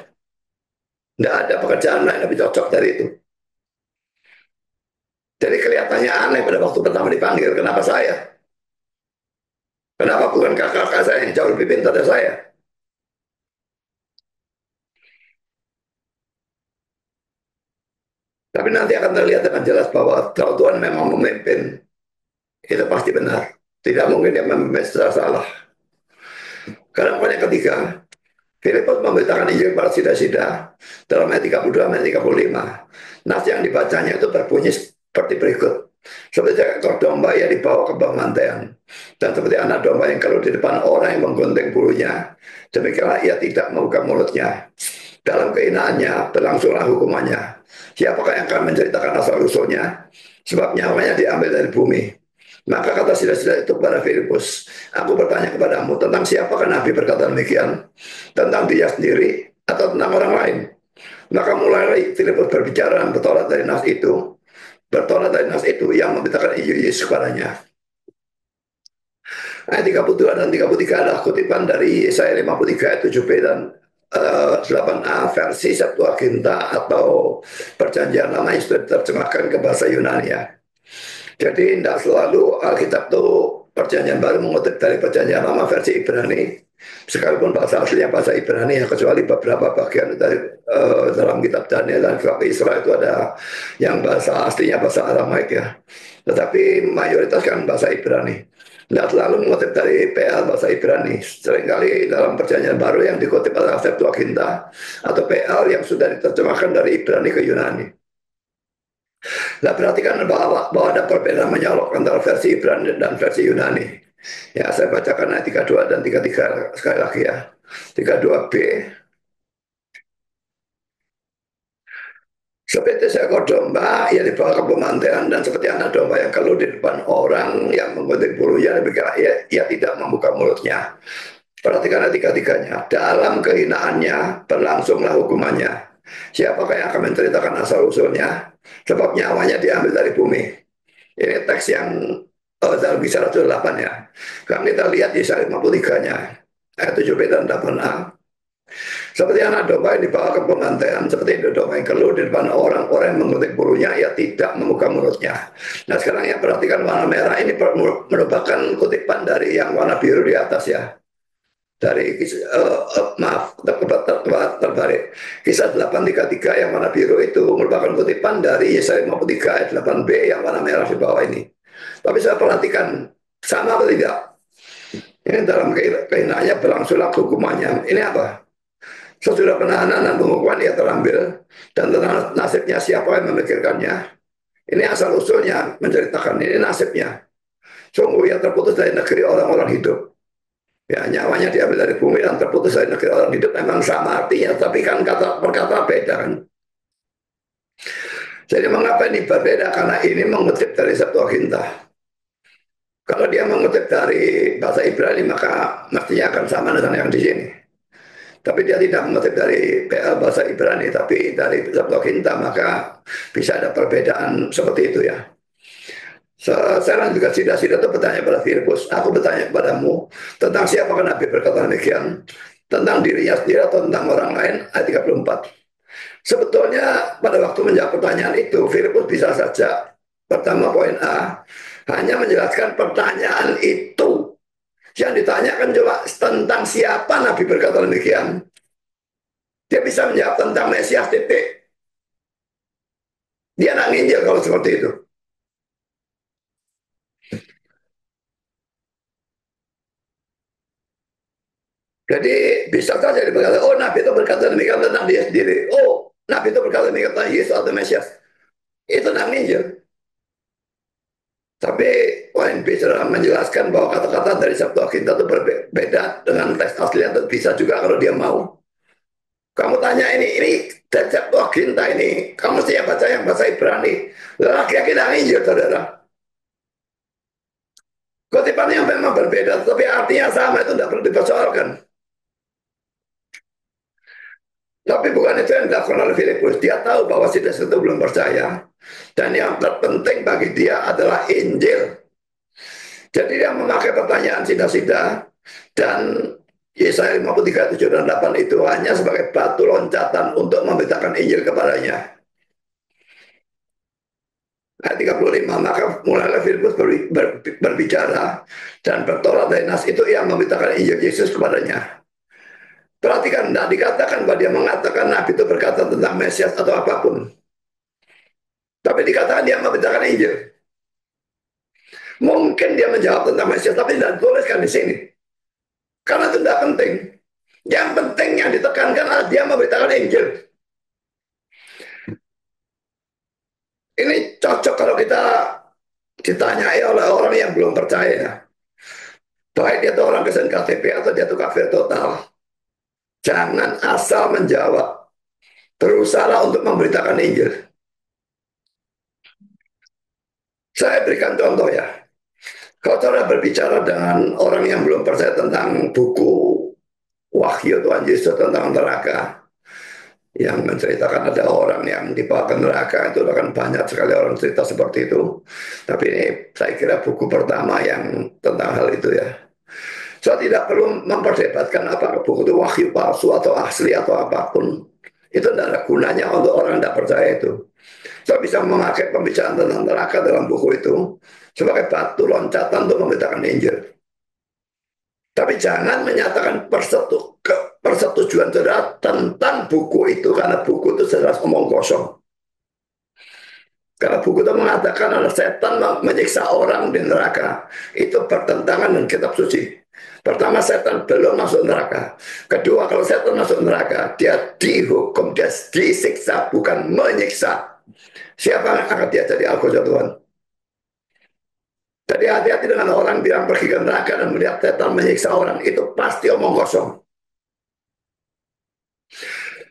Tidak ada pekerjaan lain lebih cocok dari itu. Jadi kelihatannya aneh pada waktu pertama dipanggil. Kenapa saya? Kenapa bukan kakak-kakak saya yang jauh lebih pintar dari saya? Tapi nanti akan terlihat dengan jelas bahwa kalau Tuhan memang memimpin, itu pasti benar. Tidak mungkin dia memimpin secara salah. Karena yang ketiga, Filipus memberitakan Injil kepada sida-sida dalam ayat 32 dan 35. Nas yang dibacanya itu berbunyi seperti berikut. Seperti ekor domba ia dibawa ke pembantaian. Dan seperti anak domba yang kalau di depan orang yang menggunting bulunya, demikianlah ia tidak membuka mulutnya. Dalam kehinaannya berlangsunglah hukumannya. Siapakah yang akan menceritakan asal-usulnya? Sebab nyawanya diambil dari bumi. Maka kata sila-sila itu kepada Filipus, aku bertanya kepadamu tentang siapakah Nabi berkata demikian, tentang dia sendiri atau tentang orang lain. Maka mulai Filipus berbicara dan bertolak dari nas itu yang memberitakan Injil Yesus kepadanya. Ayat 32 dan 33 adalah kutipan dari Yesaya 53 ayat 7b dan 8a versi Septuaginta atau Perjanjian Lama yang sudah diterjemahkan ke bahasa Yunani ya. Jadi tidak selalu Alkitab itu Perjanjian Baru mengutip dari Perjanjian Lama versi Ibrani, sekalipun bahasa aslinya bahasa Ibrani ya, kecuali beberapa bagian dari dalam kitab Daniel dan kitab Israel itu ada yang bahasa aslinya bahasa Aramaik ya. Tetapi mayoritas kan bahasa Ibrani. Tidak selalu mengutip dari PL bahasa Ibrani. Seringkali dalam Perjanjian Baru yang dikutip adalah Septuaginta atau PL yang sudah diterjemahkan dari Ibrani ke Yunani. Nah, perhatikan bahwa ada perbedaan menyolok antara versi Ibrani dan versi Yunani. Ya, saya bacakan ayat 32 dan 33 sekali lagi ya. 32b. Seperti seekor domba yang dibawa ke pemantaian dan seperti anak domba yang keluh di depan orang yang menggunting bulunya, ia tidak membuka mulutnya. Perhatikan tiga-tiganya. Dalam kehinaannya berlangsunglah hukumannya. Siapakah yang akan menceritakan asal-usulnya? Sebab nyawanya diambil dari bumi. Ini teks yang dalam Kisah Rasul 8 ya. Kalau kita lihat di Yesaya 53-nya, ayat 7b dan 8a. Seperti anak domba yang dibawa ke pembantaian, seperti itu domba yang keluh di depan orang-orang yang menguntik bulunya, ia tidak membuka mulutnya. Nah sekarang ya perhatikan warna merah ini merupakan kutipan dari yang warna biru di atas ya. Dari maaf terbalik Kisah 833 yang warna biru itu merupakan kutipan dari Yesaya 53 ayat 8b yang warna merah di bawah ini. Tapi saya perhatikan sama atau tidak? Ini dalam kehinaannya berlangsunglah hukumannya. Ini apa? Sesudah penahanan dan pengukuhan ia terambil dan tentang nasibnya siapa yang memikirkannya. Ini asal usulnya menceritakan ini nasibnya. Sungguh ia terputus dari negeri orang-orang hidup. Ya, nyawanya diambil dari bumi dan terputus dari negeri orang hidup memang sama artinya, tapi kan kata perkata beda kan. Jadi mengapa ini berbeda? Karena ini mengutip dari Septuaginta. Kalau dia mengutip dari bahasa Ibrani maka mestinya akan sama dengan yang di sini. Tapi dia tidak mengutip dari bahasa Ibrani, tapi dari Septuaginta, maka bisa ada perbedaan seperti itu ya. Sekarang juga Sida-Sida itu bertanya pada Filipus, aku bertanya kepadamu tentang siapa Nabi berkata demikian, tentang dirinya sendiri atau tentang orang lain, ayat 34. Sebetulnya pada waktu menjawab pertanyaan itu, Filipus bisa saja, pertama poin A, hanya menjelaskan pertanyaan itu. Yang ditanyakan coba tentang siapa Nabi berkata demikian. Dia bisa menjawab tentang Mesias titik. Dia nak nginjil kalau seperti itu. Jadi bisa saja dia berkata, oh Nabi itu berkata demikian tentang dia sendiri. Oh Nabi itu berkata demikian tentang Yesus atau Mesias. Itu nak nginjil. Tapi poin B sudah menjelaskan bahwa kata-kata dari Septuaginta itu berbeda dengan teks asli atau bisa juga kalau dia mau. Kamu tanya ini dari Septuaginta ini, kamu mesti baca yang bahasa Ibrani. Laki-laki nak nginjil, saudara. Kutipan yang memang berbeda, tapi artinya sama, itu tidak perlu dipersoalkan. Tapi bukan itu yang dilakukan oleh Filipus. Dia tahu bahwa Sidas itu belum percaya. Dan yang terpenting bagi dia adalah Injil. Jadi dia memakai pertanyaan Sida-Sida. Dan Yesaya 53, 7, dan 8 itu hanya sebagai batu loncatan untuk memberitakan Injil kepadanya. Ayat 35, maka mulailah Filipus berbicara. Dan bertolak dari nas itu yang memberitakan Injil Yesus kepadanya. Perhatikan, tidak dikatakan bahwa dia mengatakan Nabi itu berkata tentang Mesias atau apapun. Tapi dikatakan dia memberitakan Injil. Mungkin dia menjawab tentang Mesias, tapi tidak dituliskan di sini. Karena itu tidak penting. Yang penting yang ditekankan adalah dia memberitakan Injil. Ini cocok kalau kita ditanyai oleh orang yang belum percaya. Baik dia itu orang Kristen KTP atau dia itu kafir total. Jangan asal menjawab. Berusaha untuk memberitakan Injil. Saya berikan contoh ya. Kalau saudara berbicara dengan orang yang belum percaya tentang buku Wahyu Tuhan Yesus tentang neraka, yang menceritakan ada orang yang dibawa ke neraka, itu akan banyak sekali orang cerita seperti itu. Tapi ini saya kira buku pertama yang tentang hal itu ya. Saya tidak perlu memperdebatkan apakah buku itu wahyu palsu atau asli atau apapun. Itu tidak ada gunanya untuk orang yang tidak percaya itu. Saya bisa memakai pembicaraan tentang neraka dalam buku itu sebagai batu loncatan untuk memberitakan Injil. Tapi jangan menyatakan persetujuan saudara tentang buku itu, karena buku itu jelas omong kosong. Karena buku itu mengatakan ada setan menyiksa orang di neraka. Itu bertentangan dengan kitab suci. Pertama, setan belum masuk neraka. Kedua, kalau setan masuk neraka, dia dihukum, dia disiksa, bukan menyiksa. Siapa yang akan dia jadi al-Qudus Tuhan? Jadi hati-hati dengan orang bilang pergi ke neraka dan melihat setan menyiksa orang. Itu pasti omong kosong.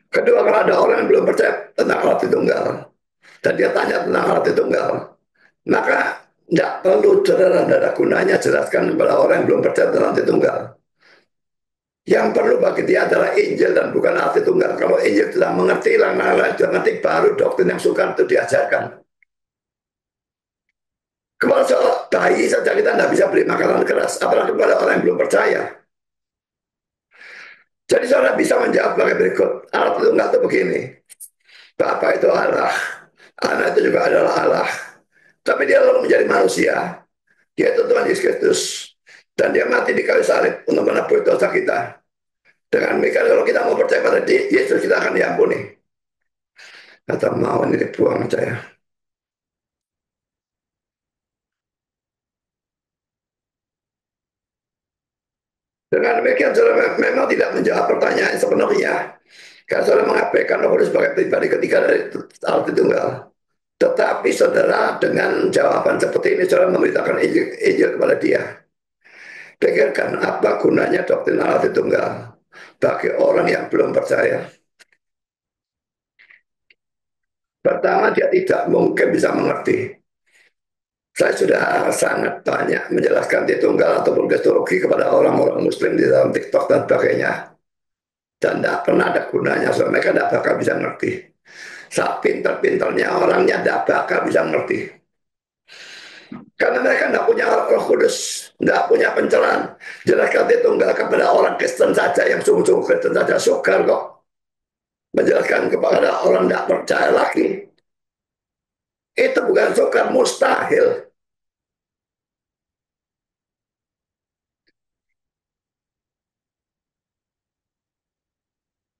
Kedua, kalau ada orang yang belum percaya tentang Allah Tritunggal, dan dia tanya tentang Allah Tritunggal, maka tidak perlu saudara, tidak ada gunanya jelaskan kepada orang yang belum percaya tentang Allah Tritunggal. Yang perlu bagi dia adalah Injil dan bukan Allah Tritunggal. Kalau Injil sudah mengerti, lain-lain sudah mengerti, baru doktrin yang sukar itu diajarkan. Kepada seorang bayi saja kita tidak bisa beli makanan keras, apalagi kepada orang yang belum percaya. Jadi saudara bisa menjawab sebagai berikut. Allah Tritunggal itu begini. Bapa itu Allah, Anak itu juga adalah Allah. Tapi dia lalu menjadi manusia. Dia itu Tuhan Yesus Kristus. Dan dia mati di kayu salib untuk menebus dosa kita. Dengan demikian kalau kita mau percaya pada Yesus, kita akan diampuni. Kata mau ini dibuang saya. Dengan demikian saudara memang tidak menjawab pertanyaan sepenuhnya. Karena saudara mengabaikan Roh Kudus sebagai pribadi ketiga dari Allah Tritunggal. Tetapi saudara dengan jawaban seperti ini saudara memberitakan Injil kepada dia. Pikirkan apa gunanya doktrin Allah Tritunggal bagi orang yang belum percaya. Pertama, dia tidak mungkin bisa mengerti. Saya sudah sangat banyak menjelaskan Tritunggal ataupun kristologi kepada orang-orang Muslim di dalam TikTok dan sebagainya. Dan tidak pernah ada gunanya, so mereka tidak bakal bisa ngerti. Saat pintar-pintarnya orangnya tidak bakal bisa ngerti. Karena mereka tidak punya Roh Kudus, tidak punya pencerahan. Jelaskan Tritunggal kepada orang Kristen saja yang sungguh-sungguh Kristen saja sukar kok. Menjelaskan kepada orang tidak percaya lagi. Itu bukan sukar, mustahil.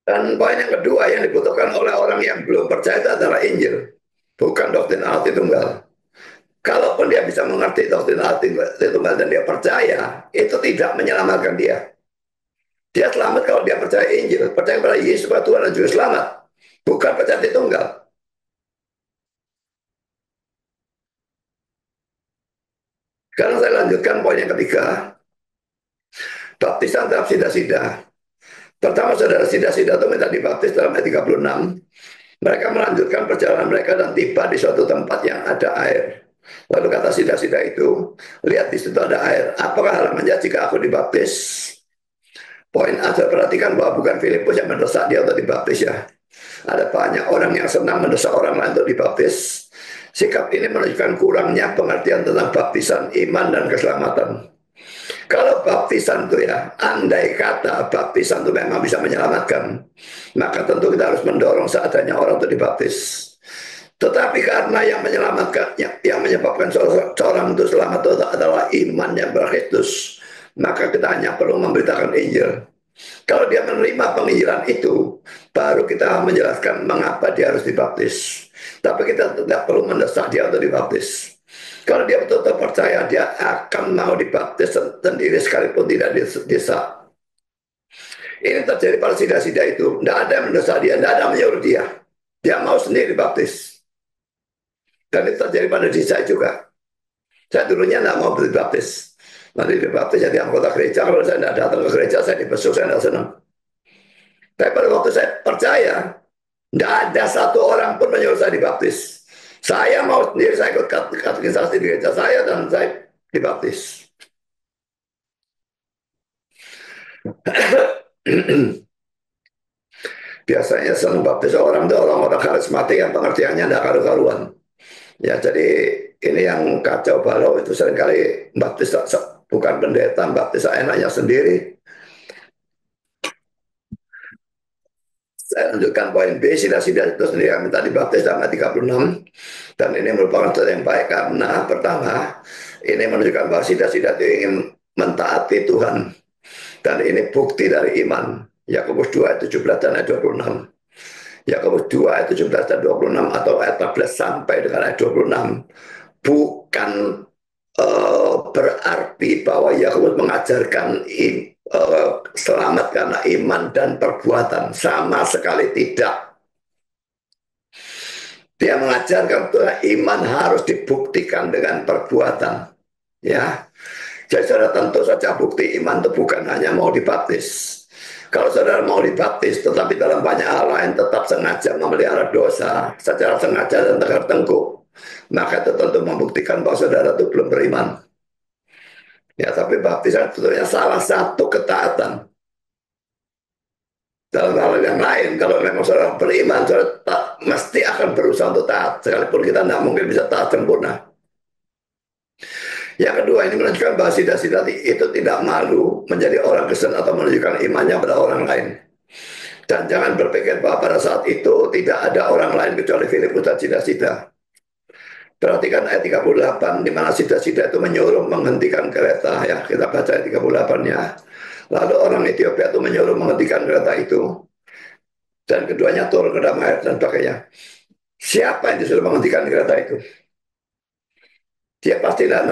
Dan poin yang kedua yang dibutuhkan oleh orang yang belum percaya itu adalah Injil, bukan doktrin Allah Tritunggal. Kalaupun dia bisa mengerti doktrin Allah Tritunggal dan dia percaya, itu tidak menyelamatkan dia. Dia selamat kalau dia percaya Injil, percaya pada Yesus sebagai Tuhan dan Juru Selamat, bukan percaya Tritunggal. Sekarang saya lanjutkan poin yang ketiga, baptisan tahap sida-sida. Pertama saudara sida-sida itu minta dibaptis dalam ayat 36. Mereka melanjutkan perjalanan mereka dan tiba di suatu tempat yang ada air. Lalu kata sida-sida itu, lihat di situ ada air. Apakah halamannya jika aku dibaptis? Poin A, saya perhatikan bahwa bukan Filipus yang mendesak dia untuk dibaptis ya. Ada banyak orang yang senang mendesak orang lain untuk dibaptis. Sikap ini menunjukkan kurangnya pengertian tentang baptisan, iman, dan keselamatan. Kalau baptisan itu ya, andai kata baptisan itu memang bisa menyelamatkan, maka tentu kita harus mendorong seadanya orang untuk dibaptis. Tetapi karena yang menyelamatkannya, yang menyebabkan seorang itu selamat itu adalah imannya pada Kristus, maka kita hanya perlu memberitakan Injil. Kalau dia menerima penginjilan itu, baru kita menjelaskan mengapa dia harus dibaptis. Tapi kita tidak perlu mendesak dia untuk dibaptis. Kalau dia betul-betul percaya, dia akan mau dibaptis sendiri sekalipun tidak didesak. Ini terjadi pada sida-sida itu. Tidak ada yang mendesak dia, tidak ada yang menyuruh dia. Dia mau sendiri dibaptis. Dan itu terjadi pada diri saya juga. Saya dulunya tidak mau dibaptis. Nanti dibaptis jadi anggota gereja. Kalau saya tidak datang ke gereja, saya dibesuk, saya tidak senang. Tapi pada waktu saya percaya, tidak ada satu orang pun menyuruh saya dibaptis. Saya mau sendiri, saya ikut katekisasi di gereja saya dan saya dibaptis. Biasanya senang baptis orang itu orang-orang karismatik yang pengertiannya tidak karu-karuan. Ya jadi ini yang kacau balau itu seringkali baptis bukan pendeta, baptis enaknya sendiri. Saya lanjutkan poin B, sida-sida itu sendiri yang minta dibaptis dalam ayat 36. Dan ini merupakan sesuatu yang baik karena pertama, ini menunjukkan bahwa sida-sida itu ingin mentaati Tuhan. Dan ini bukti dari iman. Yakobus 2 ayat 17 dan ayat 26. Yakobus 2 ayat 17 dan 26 atau ayat 14 sampai dengan ayat 26. Bukan berarti bahwa Yakobus mengajarkan selamat karena iman dan perbuatan. Sama sekali tidak. Dia mengajarkan bahwa iman harus dibuktikan dengan perbuatan. Ya, jadi saudara tentu saja bukti iman itu bukan hanya mau dibaptis. Kalau saudara mau dibaptis, tetapi dalam banyak hal lain tetap sengaja memelihara dosa secara sengaja dan tegar tengkuk, maka itu tentu membuktikan bahwa saudara itu belum beriman. Ya, tapi baptisan sebetulnya salah satu ketaatan. Dalam hal yang lain, kalau memang saudara beriman, saudara tak, mesti akan berusaha untuk taat. Sekalipun kita tidak mungkin bisa taat sempurna. Yang kedua, ini menunjukkan bahwa sida-sida itu tidak malu menjadi orang Kristen atau menunjukkan imannya pada orang lain. Dan jangan berpikir bahwa pada saat itu tidak ada orang lain kecuali Filipus dan sida-sida. Perhatikan ayat 38, di mana sida-sida itu menyuruh menghentikan kereta. Ya, kita baca ayat 38-nya. Lalu orang Ethiopia itu menyuruh menghentikan kereta itu. Dan keduanya turun ke dalam air dan sebagainya. Siapa yang disuruh menghentikan kereta itu? Dia pasti tidak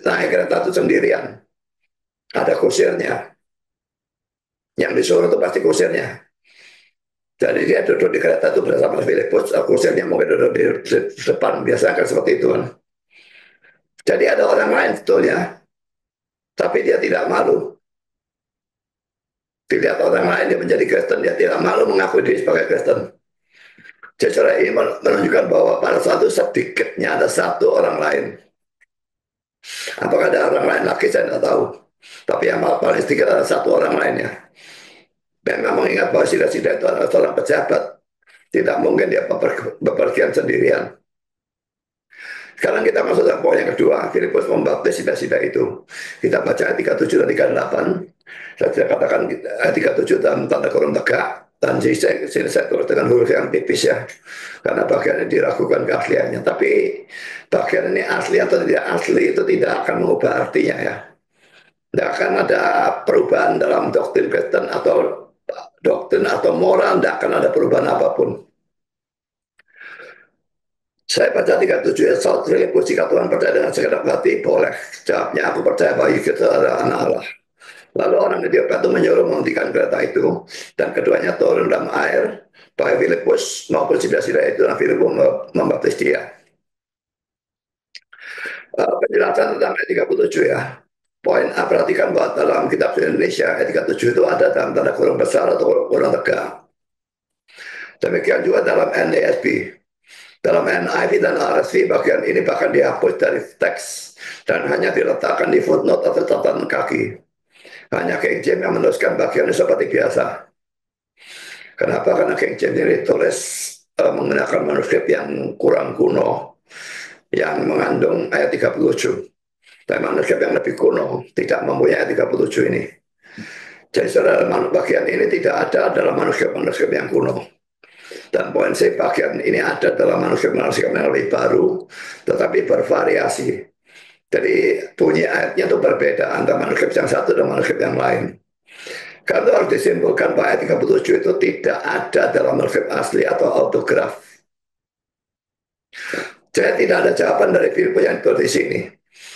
naik kereta itu sendirian. Ada kusirnya. Yang disuruh itu pasti kusirnya. Jadi dia duduk di kereta itu bersama Filipus. Kusirnya mungkin duduk di depan. Biasa kan seperti itu kan. Jadi ada orang lain sebetulnya. Tapi dia tidak malu. Dilihat orang lain dia menjadi Kristen. Dia tidak malu mengakui diri sebagai Kristen. Jadi ini menunjukkan bahwa pada suatu sedikitnya ada satu orang lain. Apakah ada orang lain lagi saya tidak tahu. Tapi yang paling sedikit ada satu orang lainnya. Memang mengingat bahwa sida-sida itu adalah seorang pejabat. Tidak mungkin dia bepergian sendirian. Sekarang kita masuk ke poin yang kedua. Filipus membaptis sida-sida itu. Kita baca ayat 37 dan 38. Saya katakan ayat 37 dalam tanda kurung tegak. Dan sini saya tulis dengan huruf yang tipis ya. Karena bagian ini diragukan keasliannya. Tapi bagian ini asli atau tidak asli itu tidak akan mengubah artinya ya. Tidak akan ada perubahan dalam doktrin Kristen atau doktrin atau moral, tidak akan ada perubahan apapun. Saya baca 37 ya, saat Filipus jika Tuhan percaya dengan segenap hati, boleh. Jawabnya, aku percaya bahwa kita adalah anak Allah. Lalu orang Ethiopia itu menyuruh menghentikan kereta itu, dan keduanya turun dalam air, baik Filipus maupun sida-sida itu, dan Filipus membaptis dia. Penjelasan tentang ayat 37 ya. Poin A, perhatikan bahwa dalam kitab Indonesia ayat 37 itu ada dalam tanda kurung besar atau kurung tegak. Demikian juga dalam NASB. Dalam NIV dan RSV bagian ini bahkan dihapus dari teks dan hanya diletakkan di footnote atau catatan kaki. Hanya King James yang menuliskan bagian ini seperti biasa. Kenapa? Karena King James ini tulis menggunakan manuskrip yang kurang kuno, yang mengandung ayat 37. Dan manuskrip yang lebih kuno tidak mempunyai ayat 37 ini. Jadi saudara, bagian ini tidak ada dalam manuskrip-manuskrip yang kuno. Dan poin C, bagian ini ada dalam manuskrip-manuskrip yang lebih baru, tetapi bervariasi. Jadi bunyi ayatnya itu berbeda antara manuskrip yang satu dan manuskrip yang lain. Kalau harus disimpulkan bahwa ayat 37 itu tidak ada dalam manuskrip asli atau autograf. Jadi tidak ada jawaban dari Filipus yang itu di sini.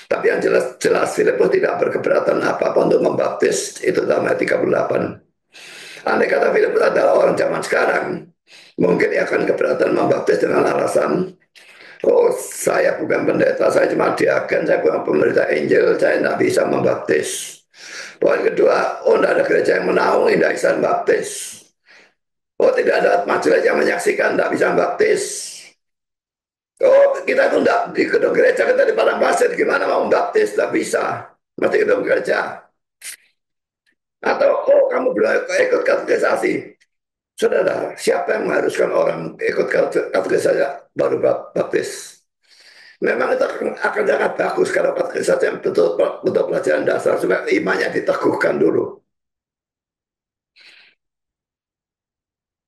Tapi yang jelas Filipus tidak berkeberatan apa-apa untuk membaptis itu dalam ayat 38. Andai kata Filipus adalah orang zaman sekarang, mungkin dia akan keberatan membaptis dengan alasan, oh saya bukan pendeta, saya cuma diaken, saya bukan pemerintah Injil, saya tidak bisa membaptis. Poin kedua, oh tidak ada gereja yang menaungi, tidak bisa membaptis. Oh tidak ada majelis yang menyaksikan, tidak bisa membaptis. Oh kita itu tidak di gedung gereja, kita di padang pasir, gimana mau membaptis, tidak bisa, mesti gedung gereja. Atau oh kamu belum ikut katekisasi. Saudara, siapa yang mengharuskan orang ikut katekisasi baru baptis? Memang itu akan sangat bagus kalau katekisasi yang betul pelajaran dasar supaya imannya diteguhkan dulu.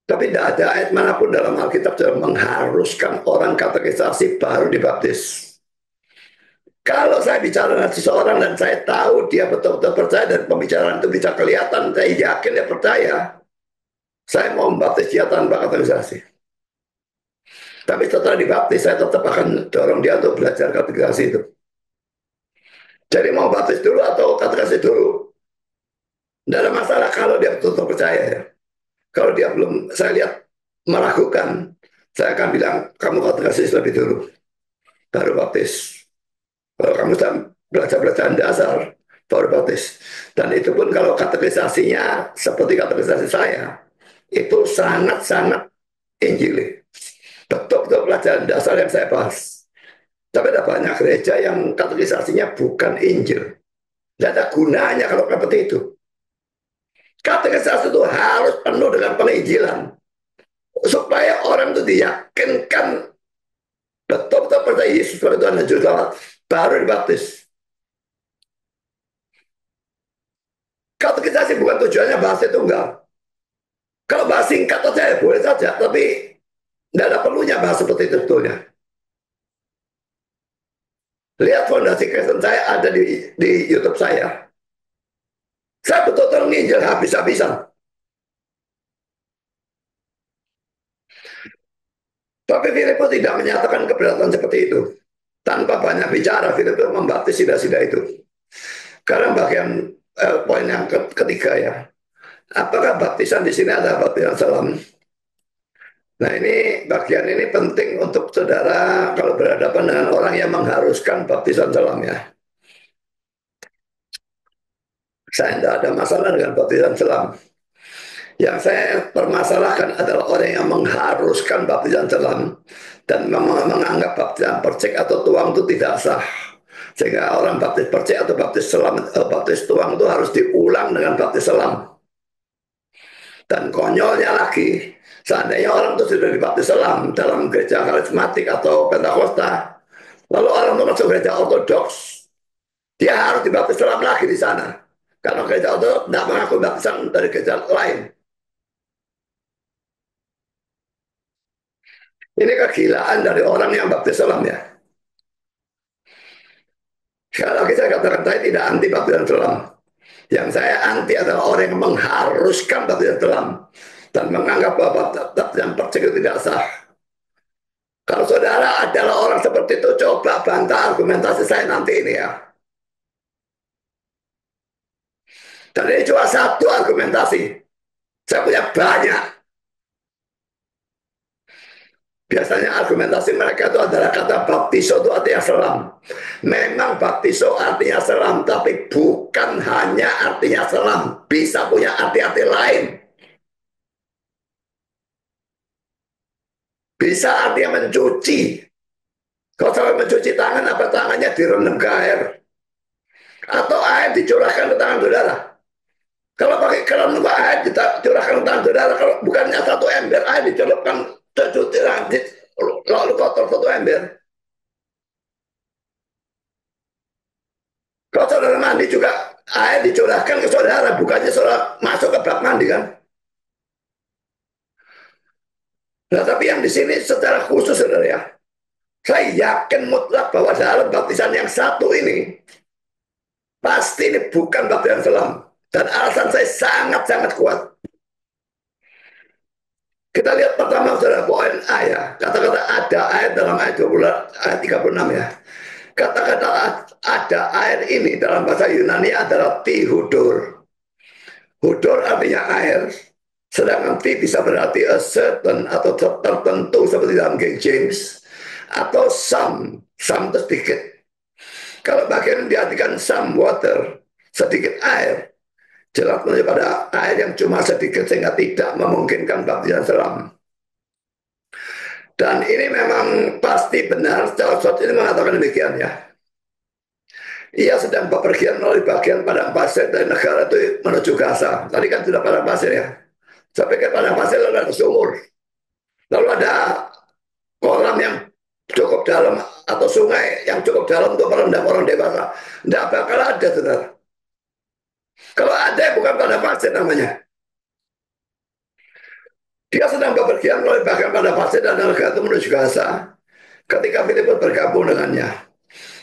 Tapi tidak ada ayat manapun dalam Alkitab yang mengharuskan orang katekisasi baru dibaptis. Kalau saya bicara dengan seseorang dan saya tahu dia betul-betul percaya dan pembicaraan itu bisa kelihatan, saya yakin dia percaya, saya mau membaptis dia tanpa katekisasi. Tapi setelah dibaptis, saya tetap akan dorong dia untuk belajar katekisasi itu. Jadi mau baptis dulu atau katekisasi dulu? Tidak ada masalah kalau dia betul-betul percaya ya. Kalau dia belum, saya lihat meragukan, saya akan bilang, kamu katekisasi lebih dulu, baru baptis. Kalau kamu sudah belajar dasar, baru baptis. Dan itu pun kalau katekisasinya seperti katekisasi saya, itu sangat-sangat Injili. Betul-betul pelajaran dasar yang saya bahas. Tapi ada banyak gereja yang katekisasinya bukan Injil. Tidak ada gunanya kalau seperti itu. Katekisasi itu harus penuh dengan penginjilan. Supaya orang itu diyakinkan betul-betul percaya Yesus sebagai Tuhan dan Juru Selamat. Baru dibaptis. Katekisasi bukan tujuannya bahasa tunggal. Kalau bahas singkat saja boleh saja, tapi tidak ada perlunya bahas seperti itu sebetulnya. Lihat fondasi Kristen saya ada di YouTube saya. Saya betul-betul nginjil habis-habisan. Tapi Filipus tidak menyatakan keberatan seperti itu. Tanpa banyak bicara, Filipus membaptis sida-sida itu. Sekarang bagian poin yang ketiga ya. Apakah baptisan di sini ada baptisan selam? Nah ini bagian ini penting untuk saudara kalau berhadapan dengan orang yang mengharuskan baptisan selam ya. Saya tidak ada masalah dengan baptisan selam. Yang saya permasalahkan adalah orang yang mengharuskan baptisan selam dan menganggap baptisan percik atau tuang itu tidak sah. Sehingga orang baptis percik atau baptis selam, baptis tuang itu harus diulang dengan baptis selam. Dan konyolnya lagi, seandainya orang itu sudah dibaptis selam dalam gereja karismatik atau Pentakosta, lalu orang itu masuk gereja ortodoks, dia harus dibaptis selam lagi di sana. Karena gereja ortodoks tidak mengaku baptisan dari gereja lain. Ini kegilaan dari orang yang baptis selam ya. Sekali lagi saya katakan saya tidak anti baptisan selam. Yang saya anti adalah orang yang mengharuskan baptisan selam dan menganggap bahwa baptisan percik itu tidak sah. Kalau saudara adalah orang seperti itu, coba bantah argumentasi saya nanti ini ya. Dan ini cuma satu argumentasi. Saya punya banyak. Biasanya argumentasi mereka itu adalah kata baptiso itu artinya selam. Memang baptiso artinya selam, tapi bukan hanya artinya selam. Bisa punya arti-arti lain. Bisa artinya mencuci. Kalau sampai mencuci tangan, apa tangannya direndam ke air? Atau air dicurahkan ke tangan saudara? Kalau pakai keran lupa air dicurahkan ke tangan saudara, kalau bukannya satu ember air dicelupkan tercuci lalu kotor satu ember. Kalau saudara mandi juga air dicurahkan ke saudara, bukannya saudara masuk ke bak mandi kan? Nah, tapi yang di sini secara khusus saudara ya, saya yakin mutlak bahwa dalam baptisan yang satu ini pasti ini bukan baptisan selam. Dan alasan saya sangat-sangat kuat. Kita lihat pertama saudara poin A ya. Kata-kata ada air dalam ayat 20, ayat 36 ya. Kata-kata ada air ini dalam bahasa Yunani adalah tihudur. Hudur artinya air. Sedangkan ti bisa berarti a certain atau tertentu seperti dalam King James. Atau some itu sedikit. Kalau bagian diartikan some water, sedikit air. Jelas pada air yang cuma sedikit sehingga tidak memungkinkan baptisan selam. Dan ini memang pasti benar, Charles ini mengatakan demikian ya. Ia sedang bepergian melalui bagian padang pasir dari negara itu menuju Gaza. Tadi kan sudah padang pasir ya. Saya pikir padang pasir lalu ada sumur. Lalu ada kolam yang cukup dalam atau sungai yang cukup dalam untuk merendam orang dewasa. Tidak bakal ada, saudara. Kalau ada, bukan padang pasir namanya. Dia sedang bepergian melalui bagian padang pasir dan negara itu menuju Gaza. Ketika Filipus bergabung dengannya.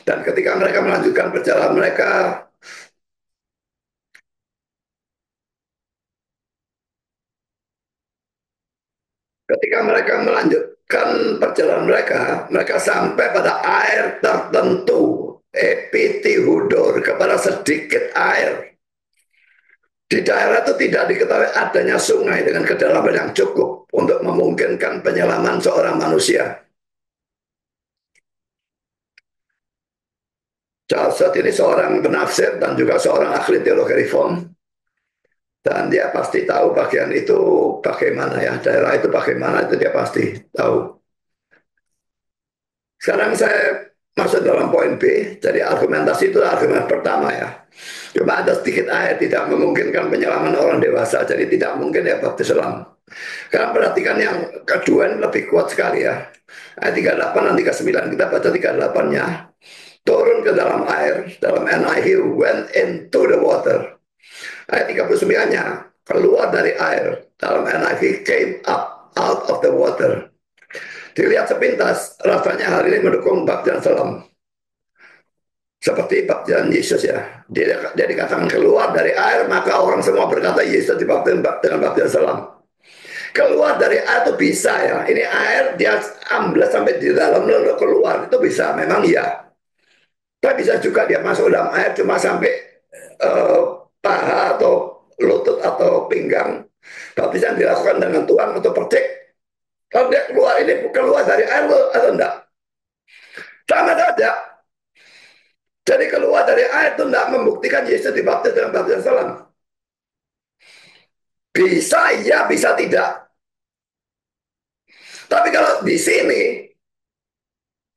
Dan ketika mereka melanjutkan perjalanan mereka, mereka sampai pada air tertentu, epitihudur, kepada sedikit air. Di daerah itu tidak diketahui adanya sungai dengan kedalaman yang cukup untuk memungkinkan penyelaman seorang manusia. Charles Stott ini seorang penafsir dan juga seorang ahli teologi reform, dan dia pasti tahu bagian itu bagaimana ya, daerah itu bagaimana itu dia pasti tahu. Sekarang saya masuk dalam poin B. Jadi argumentasi itu argumen pertama ya. Cuma ada sedikit ayat tidak memungkinkan penyelaman orang dewasa, jadi tidak mungkin ya baptis selam. Sekarang perhatikan yang kedua ini lebih kuat sekali ya. Ayat 38 dan 39, kita baca 38-nya. Turun ke dalam air, dalam NIV, went into the water. Ayat 39-nya, keluar dari air, dalam NIV, came up out of the water. Dilihat sepintas, rasanya hal ini mendukung baptisan selam. Seperti baptisan Yesus ya. Dia dikatakan keluar dari air, maka orang semua berkata Yesus dibaptisan dengan baptisan selam. Keluar dari air itu bisa ya. Ini air dia ambles sampai di dalam lalu keluar. Itu bisa, memang iya. Tapi bisa juga dia masuk dalam air cuma sampai paha atau lutut atau pinggang. Baptisan dilakukan dengan tuang atau percik. Kalau dia keluar ini keluar dari air atau enggak? Sama saja. Jadi keluar dari air itu tidak membuktikan Yesus dibaptis dengan baptisan selam. Bisa iya, bisa tidak. Tapi kalau di sini,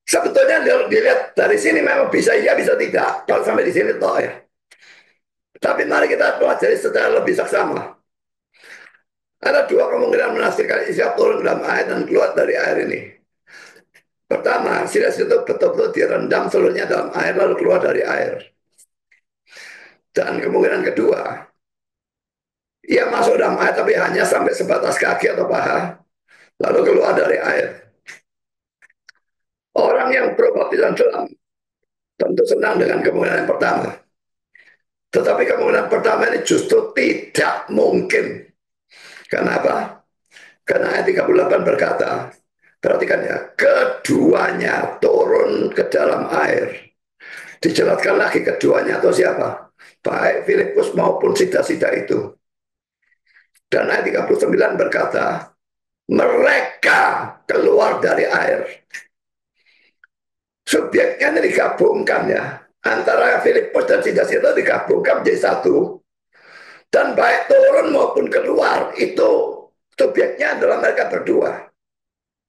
sebetulnya dilihat dari sini memang bisa iya, bisa tidak. Kalau sampai di sini toh ya. Tapi mari kita pelajari secara lebih saksama. Ada dua kemungkinan menafsirkan Isa turun dalam air dan keluar dari air ini. Pertama, Silas itu betul-betul direndam seluruhnya dalam air lalu keluar dari air. Dan kemungkinan kedua, ia masuk dalam air tapi hanya sampai sebatas kaki atau paha, lalu keluar dari air. Orang yang pro baptisan selam tentu senang dengan kemungkinan yang pertama. Tetapi kemungkinan pertama ini justru tidak mungkin. Kenapa? Karena ayat 38 berkata, perhatikan ya, keduanya turun ke dalam air. Dijelaskan lagi keduanya atau siapa? Baik Filipus maupun sida-sida itu. Dan ayat 39 berkata, mereka keluar dari air. Subjeknya ini digabungkan ya. Antara Filipus dan sida-sida digabungkan menjadi satu. Dan baik turun maupun keluar, itu subjeknya adalah mereka berdua.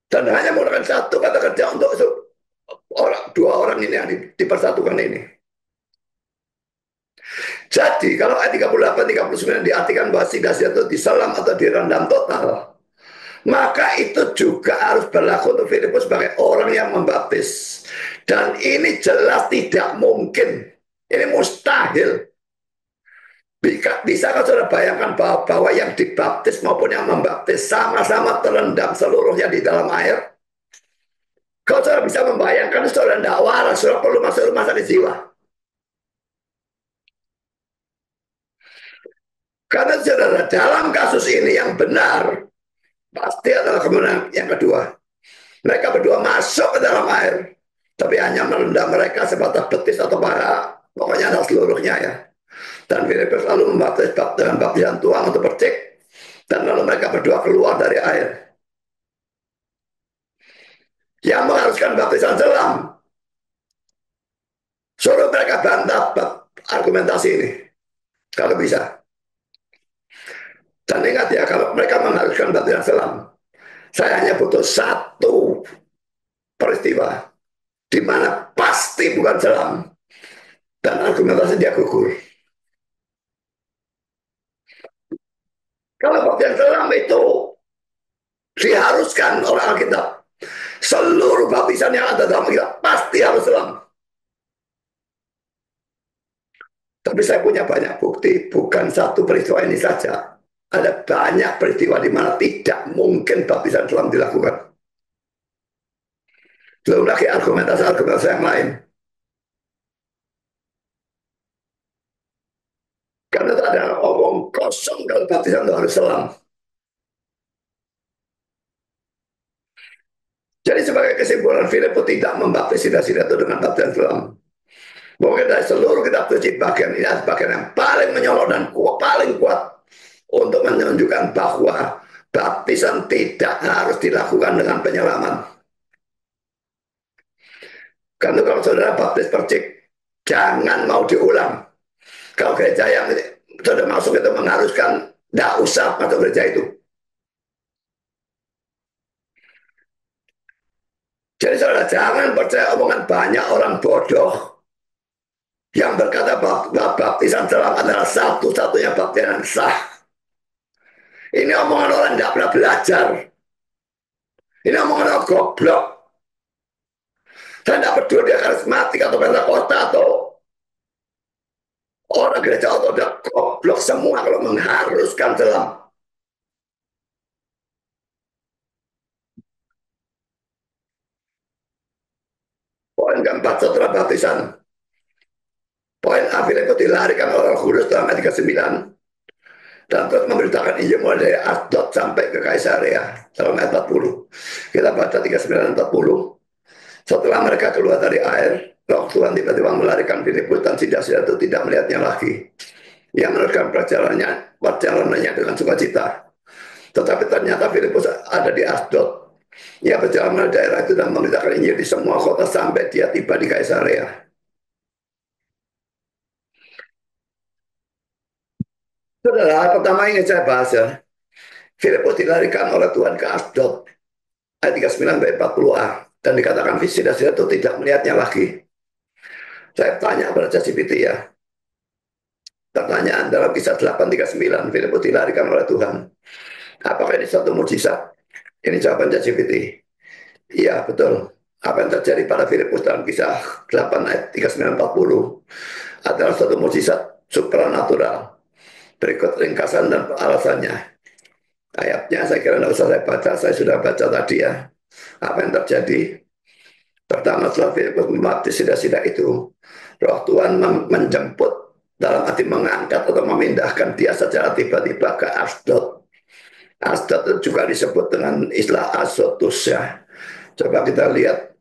Dan hanya menggunakan satu kata kerja untuk dua orang ini yang dipersatukan ini. Jadi kalau ayat 38, 39 diartikan bahwa sida-sida itu diselam atau direndam total, maka itu juga harus berlaku untuk Filipus sebagai orang yang membaptis. Dan ini jelas tidak mungkin. Ini mustahil. Bisakah saudara bayangkan bahwa yang dibaptis maupun yang membaptis sama-sama terendam seluruhnya di dalam air? Kalau saudara bisa membayangkan, saudara tidak waras, saudara perlu masuk rumah sakit jiwa. Karena saudara, dalam kasus ini yang benar, pasti adalah kemenangan yang kedua. Mereka berdua masuk ke dalam air, tapi hanya merendam mereka sebatas betis atau paha, pokoknya ada seluruhnya ya. Dan Filipus lalu membaptis dengan baptisan tuang atau percik, dan lalu mereka berdua keluar dari air. Yang mengharuskan baptisan selam, suruh mereka bantah argumentasi ini, kalau bisa. Dan ingat ya, kalau mereka mengharuskan baptisan selam, saya hanya butuh satu peristiwa di mana pasti bukan selam, dan argumentasi dia gugur. Kalau baptisan selam itu diharuskan oleh Alkitab, seluruh baptisan yang ada dalam Alkitab pasti harus selam. Tapi saya punya banyak bukti, bukan satu peristiwa ini saja. Ada banyak peristiwa di mana tidak mungkin baptisan selam dilakukan. Belum lagi argumentasi-argumentasi yang lain. Karena tak ada omong kosong kalau baptisan itu harus selam. Jadi sebagai kesimpulan, Filipus tidak membaptis sida-sida itu dengan baptisan selam. Mungkin dari seluruh kitab suci bagian ini adalah bagian yang paling menyolok dan paling kuat untuk menunjukkan bahwa baptisan tidak harus dilakukan dengan penyelaman. Karena kalau saudara baptis percik, Jangan mau diulang. Kalau gereja yang sudah masuk itu mengharuskan, tidak usah masuk gereja itu. Jadi saudara, jangan percaya omongan banyak orang bodoh yang berkata bahwa baptisan selam adalah satu-satunya baptisan yang sah. Ini omongan orang yang tidak pernah belajar. Ini omongan orang goblok. Saya tidak peduli dia karismatik atau Pentakosta atau orang gereja atau udah goblok semua kalau mengharuskan selam. Poin keempat setelah baptisan. Poin A, Filipus dilarikan oleh Roh Kudus dalam ayat 39 dan terus memberitakan Injil mulai dari Asdod sampai ke Kaisarea dalam ayat 40. Kita baca 39 dan 40. Setelah mereka keluar dari air, Roh Tuhan tiba-tiba melarikan Filipus dan tidak itu tidak melihatnya lagi. Ia meneruskan perjalanannya dengan sukacita. Tetapi ternyata Filipus ada di Asdod. Ia berjalan melalui daerah itu dan memberitakan Injil di semua kota sampai dia tiba di Kaisarea. Saudara, pertama ingin saya bahas ya. Filipus dilarikan oleh Tuhan ke Asdod. Ayat 39 sampai 40a. Dan dikatakan sida-sida itu tidak melihatnya lagi. Saya tanya pada ChatGPT ya. Pertanyaan dalam kisah 839, Filipus dilarikan oleh Tuhan. Apakah ini suatu mukjizat? Ini jawaban ChatGPT. Iya, betul. Apa yang terjadi pada Filipus dalam kisah 8 ayat 39-40 adalah suatu mukjizat supranatural. Berikut ringkasan dan alasannya. Ayatnya saya kira tidak usah saya baca, saya sudah baca tadi ya. Apa yang terjadi? Pertama setelah Filipus membaptis sida-sida itu, Roh Tuhan menjemput dalam arti mengangkat atau memindahkan dia secara tiba-tiba ke Asdod. Asdod itu juga disebut dengan istilah Azotus ya. Coba kita lihat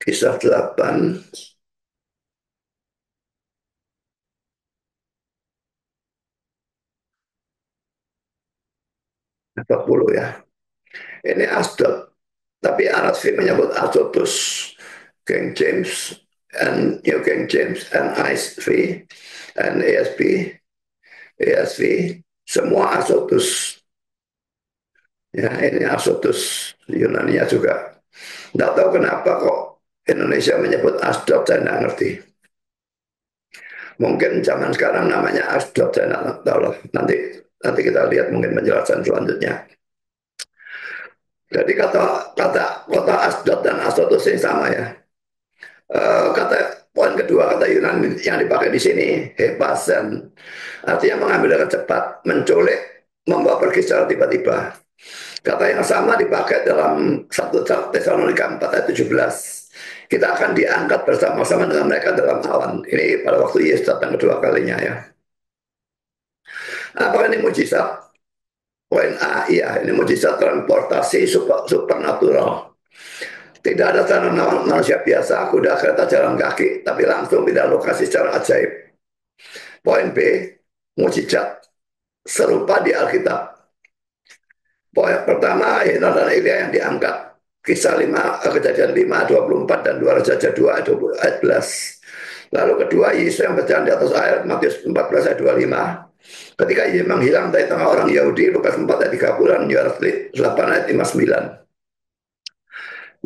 kisah 8 40 ya. Ini Asdod, tapi RSV menyebut Azotus. King James and New King James and ISV and ESV semua Azotus. Ya, ini Azotus Yunani juga. Tidak tahu kenapa kok Indonesia menyebut Asdod, saya tidak ngerti. Mungkin zaman sekarang namanya Asdod, saya tidak tahu lah. Nanti kita lihat mungkin penjelasan selanjutnya. Jadi kata kota Asdod dan Azotus ini sama ya. Kata poin kedua kata Yunani yang dipakai di sini hepasen, artinya mengambil dengan cepat, menculik, membawa pergi secara tiba-tiba. Kata yang sama dipakai dalam 1 Tesalonika 4 ayat 17. Kita akan diangkat bersama-sama dengan mereka dalam awan. Ini pada waktu Yesus datang kedua kalinya ya. Apakah ini mujizat? Poin A, iya, ini mujizat transportasi supernatural. Tidak ada tanah manusia biasa, kuda, kereta, jalan kaki, tapi langsung pindah lokasi secara ajaib. Poin B, mujizat serupa di Alkitab. Poin pertama, Henoch dan Elia yang diangkat. Kisah 5, kejadian 5, 24, dan 2 Raja 2 ayat 11. Lalu kedua, Yesus yang berjalan di atas air, Matius 14 ayat 25. Ketika Yesus menghilang dari tengah orang Yahudi, Lukas 4 ayat 30, dan Yohanes 8 ayat 59.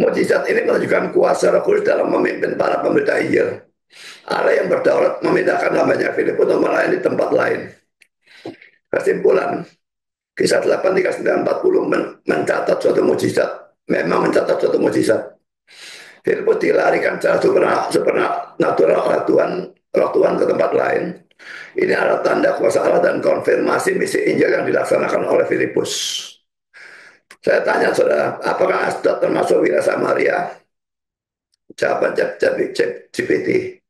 Mujizat ini menunjukkan kuasa Roh Kudus dalam memimpin para pemberita Injil. Allah yang berdaulat memindahkan hambanya Filipus untuk melayani di tempat lain. Kesimpulan, kisah 8, 39, 40 mencatat suatu mujizat. Memang mencatat suatu mujizat. Filipus dilarikan secara supernatural oleh Tuhan, Roh Tuhan ke tempat lain. Ini adalah tanda kuasa Allah dan konfirmasi misi Injil yang dilaksanakan oleh Filipus. Saya tanya saudara, apakah Asdod termasuk wilayah Samaria? Jawaban GPT.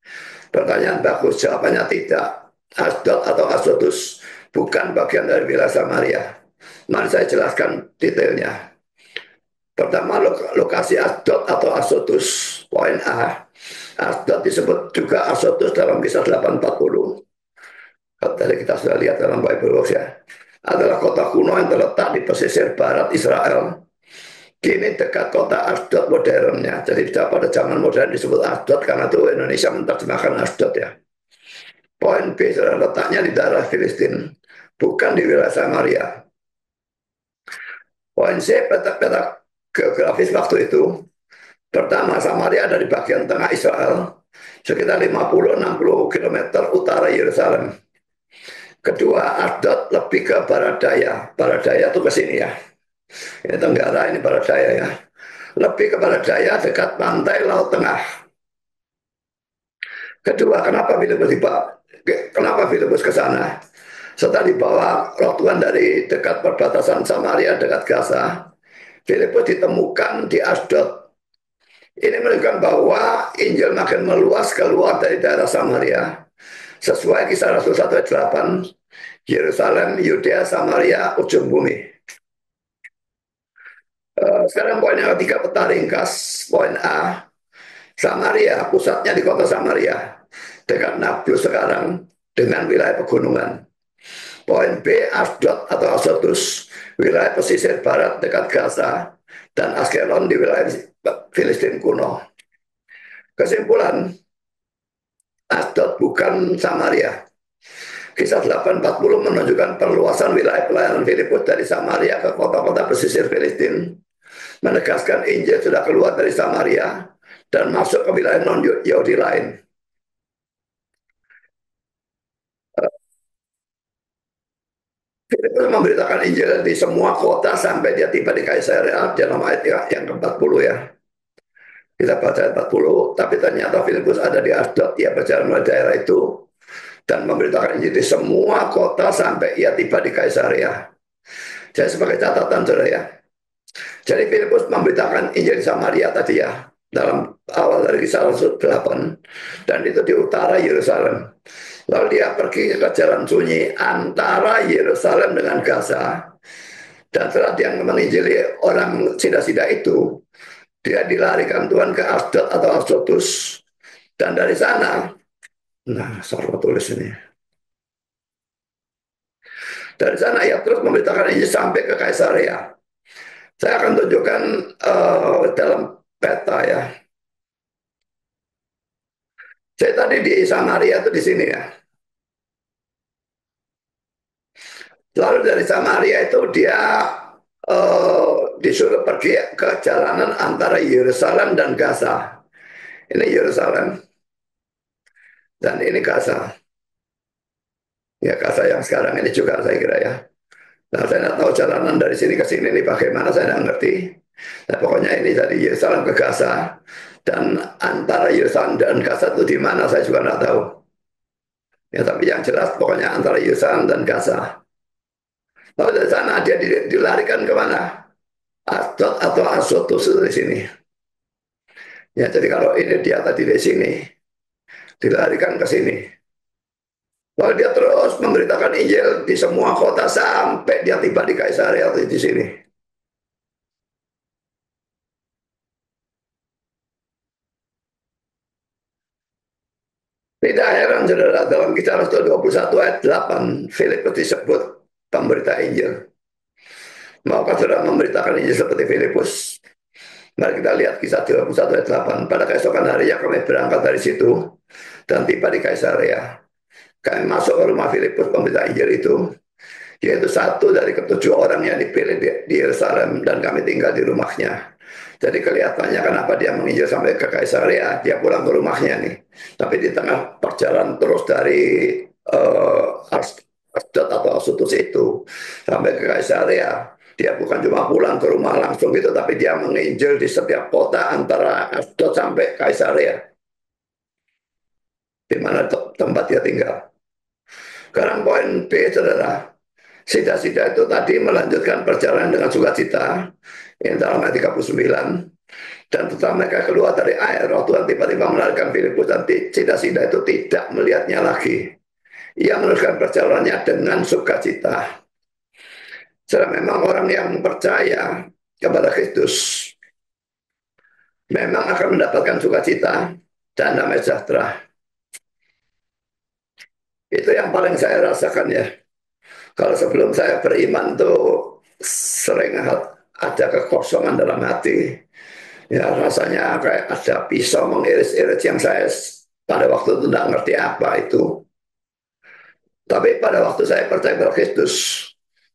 Pertanyaan bagus, jawabannya tidak. Asdod atau Azotus bukan bagian dari wilayah Samaria. Mari saya jelaskan detailnya. Pertama, lokasi Asdod atau Azotus. Poin A, Asdod disebut juga Azotus dalam kisah 840. Tadi kita sudah lihat dalam Bible Box ya. Adalah kota kuno yang terletak di pesisir barat Israel. Kini dekat kota Asdod modernnya. Jadi pada zaman modern disebut Asdod karena itu Indonesia menerjemahkan Asdod ya. Poin B saudara, letaknya di daerah Filistin, bukan di wilayah Samaria. Poin C, peta geografis waktu itu. Pertama, Samaria ada di bagian tengah Israel, sekitar 50-60 kilometer utara Yerusalem. Kedua, Asdod lebih ke barat daya. Barat daya itu ke sini ya. Ini tenggara, ini barat daya ya. Lebih ke barat daya dekat pantai Laut Tengah. Kedua, kenapa Filipus ke sana? Setelah dibawa rotuan dari dekat perbatasan Samaria dekat Gaza, Filipus ditemukan di Asdod. Ini menunjukkan bahwa Injil makin meluas keluar dari daerah Samaria. Sesuai kisah Rasul 1 ayat 8, Yerusalem, Yudea, Samaria, ujung bumi. Sekarang poin yang ketiga, peta ringkas. Poin A, Samaria, pusatnya di kota Samaria, dekat Nablus sekarang dengan wilayah pegunungan. Poin B, Asdod atau Azotus, wilayah pesisir barat dekat Gaza, dan Askelon di wilayah Filistin kuno. Kesimpulan, Asdod bukan Samaria. Kisah 8:40 menunjukkan perluasan wilayah pelayanan Filipus dari Samaria ke kota-kota pesisir Filistin, menegaskan Injil sudah keluar dari Samaria dan masuk ke wilayah non-Yahudi lain. Filipus memberitakan Injil di semua kota sampai dia tiba di Kaisarea dalam ayat yang ke-40 ya. Kita baca ayat 40, tapi ternyata Filipus ada di Asdod, ia berjalan melalui daerah itu dan memberitakan Injil di semua kota sampai ia tiba di Kaisarea. Jadi sebagai catatan saudara ya. Jadi Filipus memberitakan Injil di Samaria tadi ya, dalam awal dari kisah Rasul 8, dan itu di utara Yerusalem. Lalu dia pergi ke jalan sunyi antara Yerusalem dengan Gaza. Dan setelah dia menginjili orang sida-sida itu, dia dilarikan Tuhan ke Asdod atau Azotus. Dan dari sana, nah saya tulis ini. Dari sana ia terus memberitakan Injil sampai ke Kaisarea. Saya akan tunjukkan dalam peta ya. Saya tadi di Samaria itu di sini ya. Lalu dari Samaria itu dia disuruh pergi ke jalanan antara Yerusalem dan Gaza. Ini Yerusalem dan ini Gaza. Ya Gaza yang sekarang ini juga saya kira ya. Nah saya tidak tahu jalanan dari sini ke sini ini bagaimana saya tidak ngerti. Nah pokoknya ini dari Yerusalem ke Gaza dan antara Yerusalem dan Gaza itu di mana saya juga tidak tahu. Ya tapi yang jelas pokoknya antara Yerusalem dan Gaza. Lalu dari sana dia dilarikan ke mana? Asdod atau Azotus di sini. Ya jadi kalau ini dia tadi di sini dilarikan ke sini. Lalu dia terus memberitakan Injil di semua kota sampai dia tiba di Kaisarea di sini. Tidak heran saudara, dalam kisah Rasul 21 ayat 8, Filipus disebut pemberita Injil. Maukah saudara memberitakan Injil seperti Filipus? Mari kita lihat kisah 21 ayat 8. Pada keesokan harinya kami berangkat dari situ dan tiba di Kaisarea. Kami masuk ke rumah Filipus pemberita Injil itu, yaitu satu dari ketujuh orang yang dipilih di Yerusalem, dan kami tinggal di rumahnya. Jadi kelihatannya kenapa dia menginjil sampai ke Kaisarea, dia pulang ke rumahnya nih. Tapi di tengah perjalanan terus dari Asdod atau Asutus itu sampai ke Kaisarea, dia bukan cuma pulang ke rumah langsung gitu, tapi dia menginjil di setiap kota antara Asdod sampai Kaisarea, di mana tempat dia tinggal. Sekarang poin B, saudara. Sida-sida itu tadi melanjutkan perjalanan dengan sukacita, yang dalam ayat 39. Dan setelah mereka keluar dari air, roh Tuhan tiba-tiba melarikan Filipus, dan sida-sida itu tidak melihatnya lagi. Ia meneruskan perjalanannya dengan sukacita. Karena memang orang yang percaya kepada Kristus memang akan mendapatkan sukacita dan damai sejahtera. Itu yang paling saya rasakan ya. Kalau sebelum saya beriman tuh sering ada kekosongan dalam hati. Ya rasanya kayak ada pisau mengiris-iris yang saya pada waktu itu tidak ngerti apa itu. Tapi pada waktu saya percaya pada Kristus,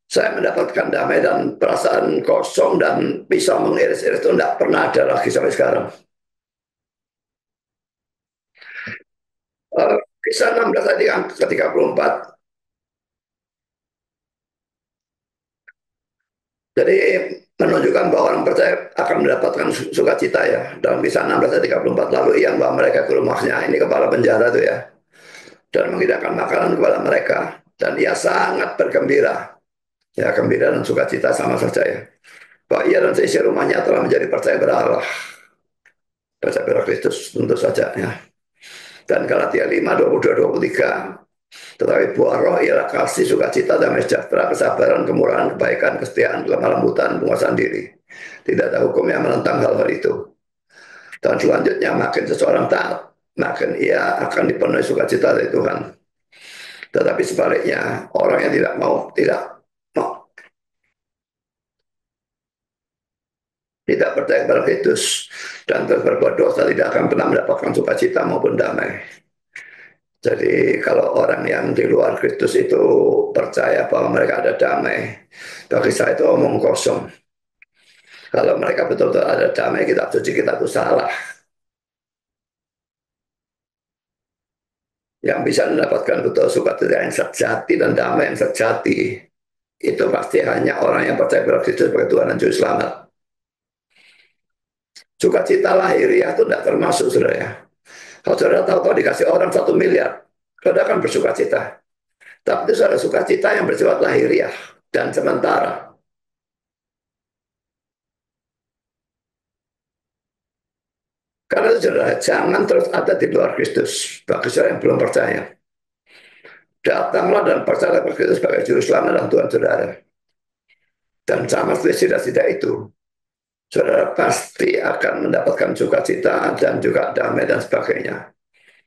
saya mendapatkan damai dan perasaan kosong dan pisau mengiris-iris itu tidak pernah ada lagi sampai sekarang. Kisah 16 ayat ke 34. Jadi menunjukkan bahwa orang percaya akan mendapatkan sukacita ya. Dalam kisah 16 ayat 34, lalu ia membawa mereka ke rumahnya, ini kepala penjara tuh ya, dan menghidangkan makanan kepada mereka. Dan ia sangat bergembira. Ya, gembira dan sukacita sama saja ya. Bahwa ia dan seisi rumahnya telah menjadi percaya pada Allah, percaya pada Kristus tentu saja ya. Dan Galatia 5, 22-23. Tetapi buah roh ialah kasih, sukacita, damai sejahtera, kesabaran, kemurahan, kebaikan, kesetiaan, kelemah lembutan, penguasaan diri. Tidak ada hukum yang menentang hal-hal itu. Dan selanjutnya makin seseorang taat, makin ia akan dipenuhi sukacita dari Tuhan. Tetapi sebaliknya, orang yang mau, tidak percaya kepada Kristus dan terus berbuat dosa tidak akan pernah mendapatkan sukacita maupun damai. Jadi kalau orang yang di luar Kristus itu percaya bahwa mereka ada damai, bagi saya itu omong kosong. Kalau mereka betul-betul ada damai, kitab suci kita itu salah. Yang bisa mendapatkan betul sukacita yang sejati dan damai yang sejati, itu pasti hanya orang yang percaya pada Kristus sebagai Tuhan dan Juru Selamat. Sukacita lahiriah itu tidak termasuk, saudara ya. Kalau saudara tahu-tahu dikasih orang 1 miliar, saudara akan bersuka cita. Tapi itu saudara sukacita yang bersifat lahiriah dan sementara. Karena itu saudara, jangan terus ada di luar Kristus. Bagi saudara yang belum percaya, datanglah dan percaya pada Kristus sebagai Juru Selamat dan Tuhan saudara. Dan sama seperti cita-cita itu, saudara pasti akan mendapatkan sukacita dan juga damai dan sebagainya.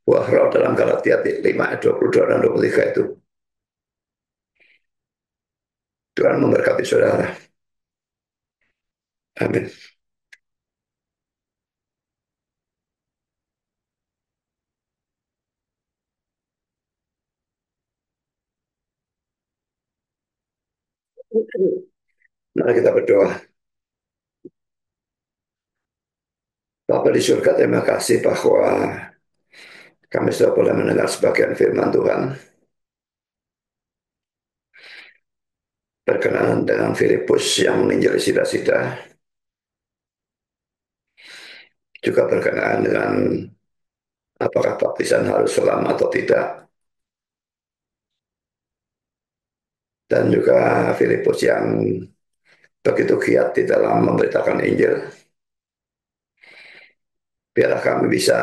Wah, roh dalam Galatia 5 ayat 22 dan 23 itu. Tuhan memberkati saudara. Amin. Mari kita berdoa. Bapa di surga, terima kasih bahwa kami sudah boleh mendengar sebagian firman Tuhan berkenaan dengan Filipus yang menginjili sida-sida, juga berkenaan dengan apakah baptisan harus selam atau tidak, dan juga Filipus yang begitu giat di dalam memberitakan Injil. Biarlah kami bisa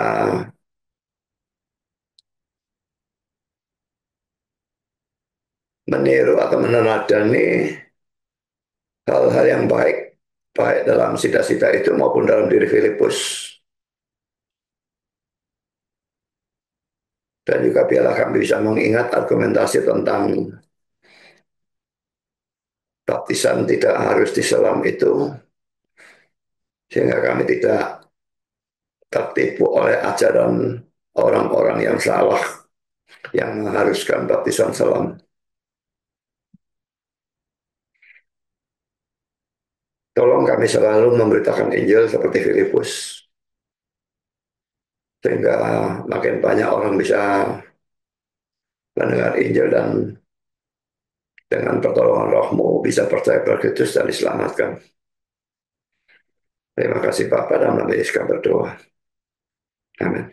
meniru atau meneladani hal-hal yang baik, baik dalam sida-sida itu maupun dalam diri Filipus. Dan juga biarlah kami bisa mengingat argumentasi tentang baptisan tidak harus diselam itu, sehingga kami tidak tertipu oleh ajaran orang-orang yang salah yang mengharuskan baptisan selam. Tolong kami selalu memberitakan Injil seperti Filipus, sehingga makin banyak orang bisa mendengar Injil dan dengan pertolongan rohmu bisa percaya pada Kristus dan diselamatkan. Terima kasih Bapak, dan nama Yesus kami berdoa. Amin.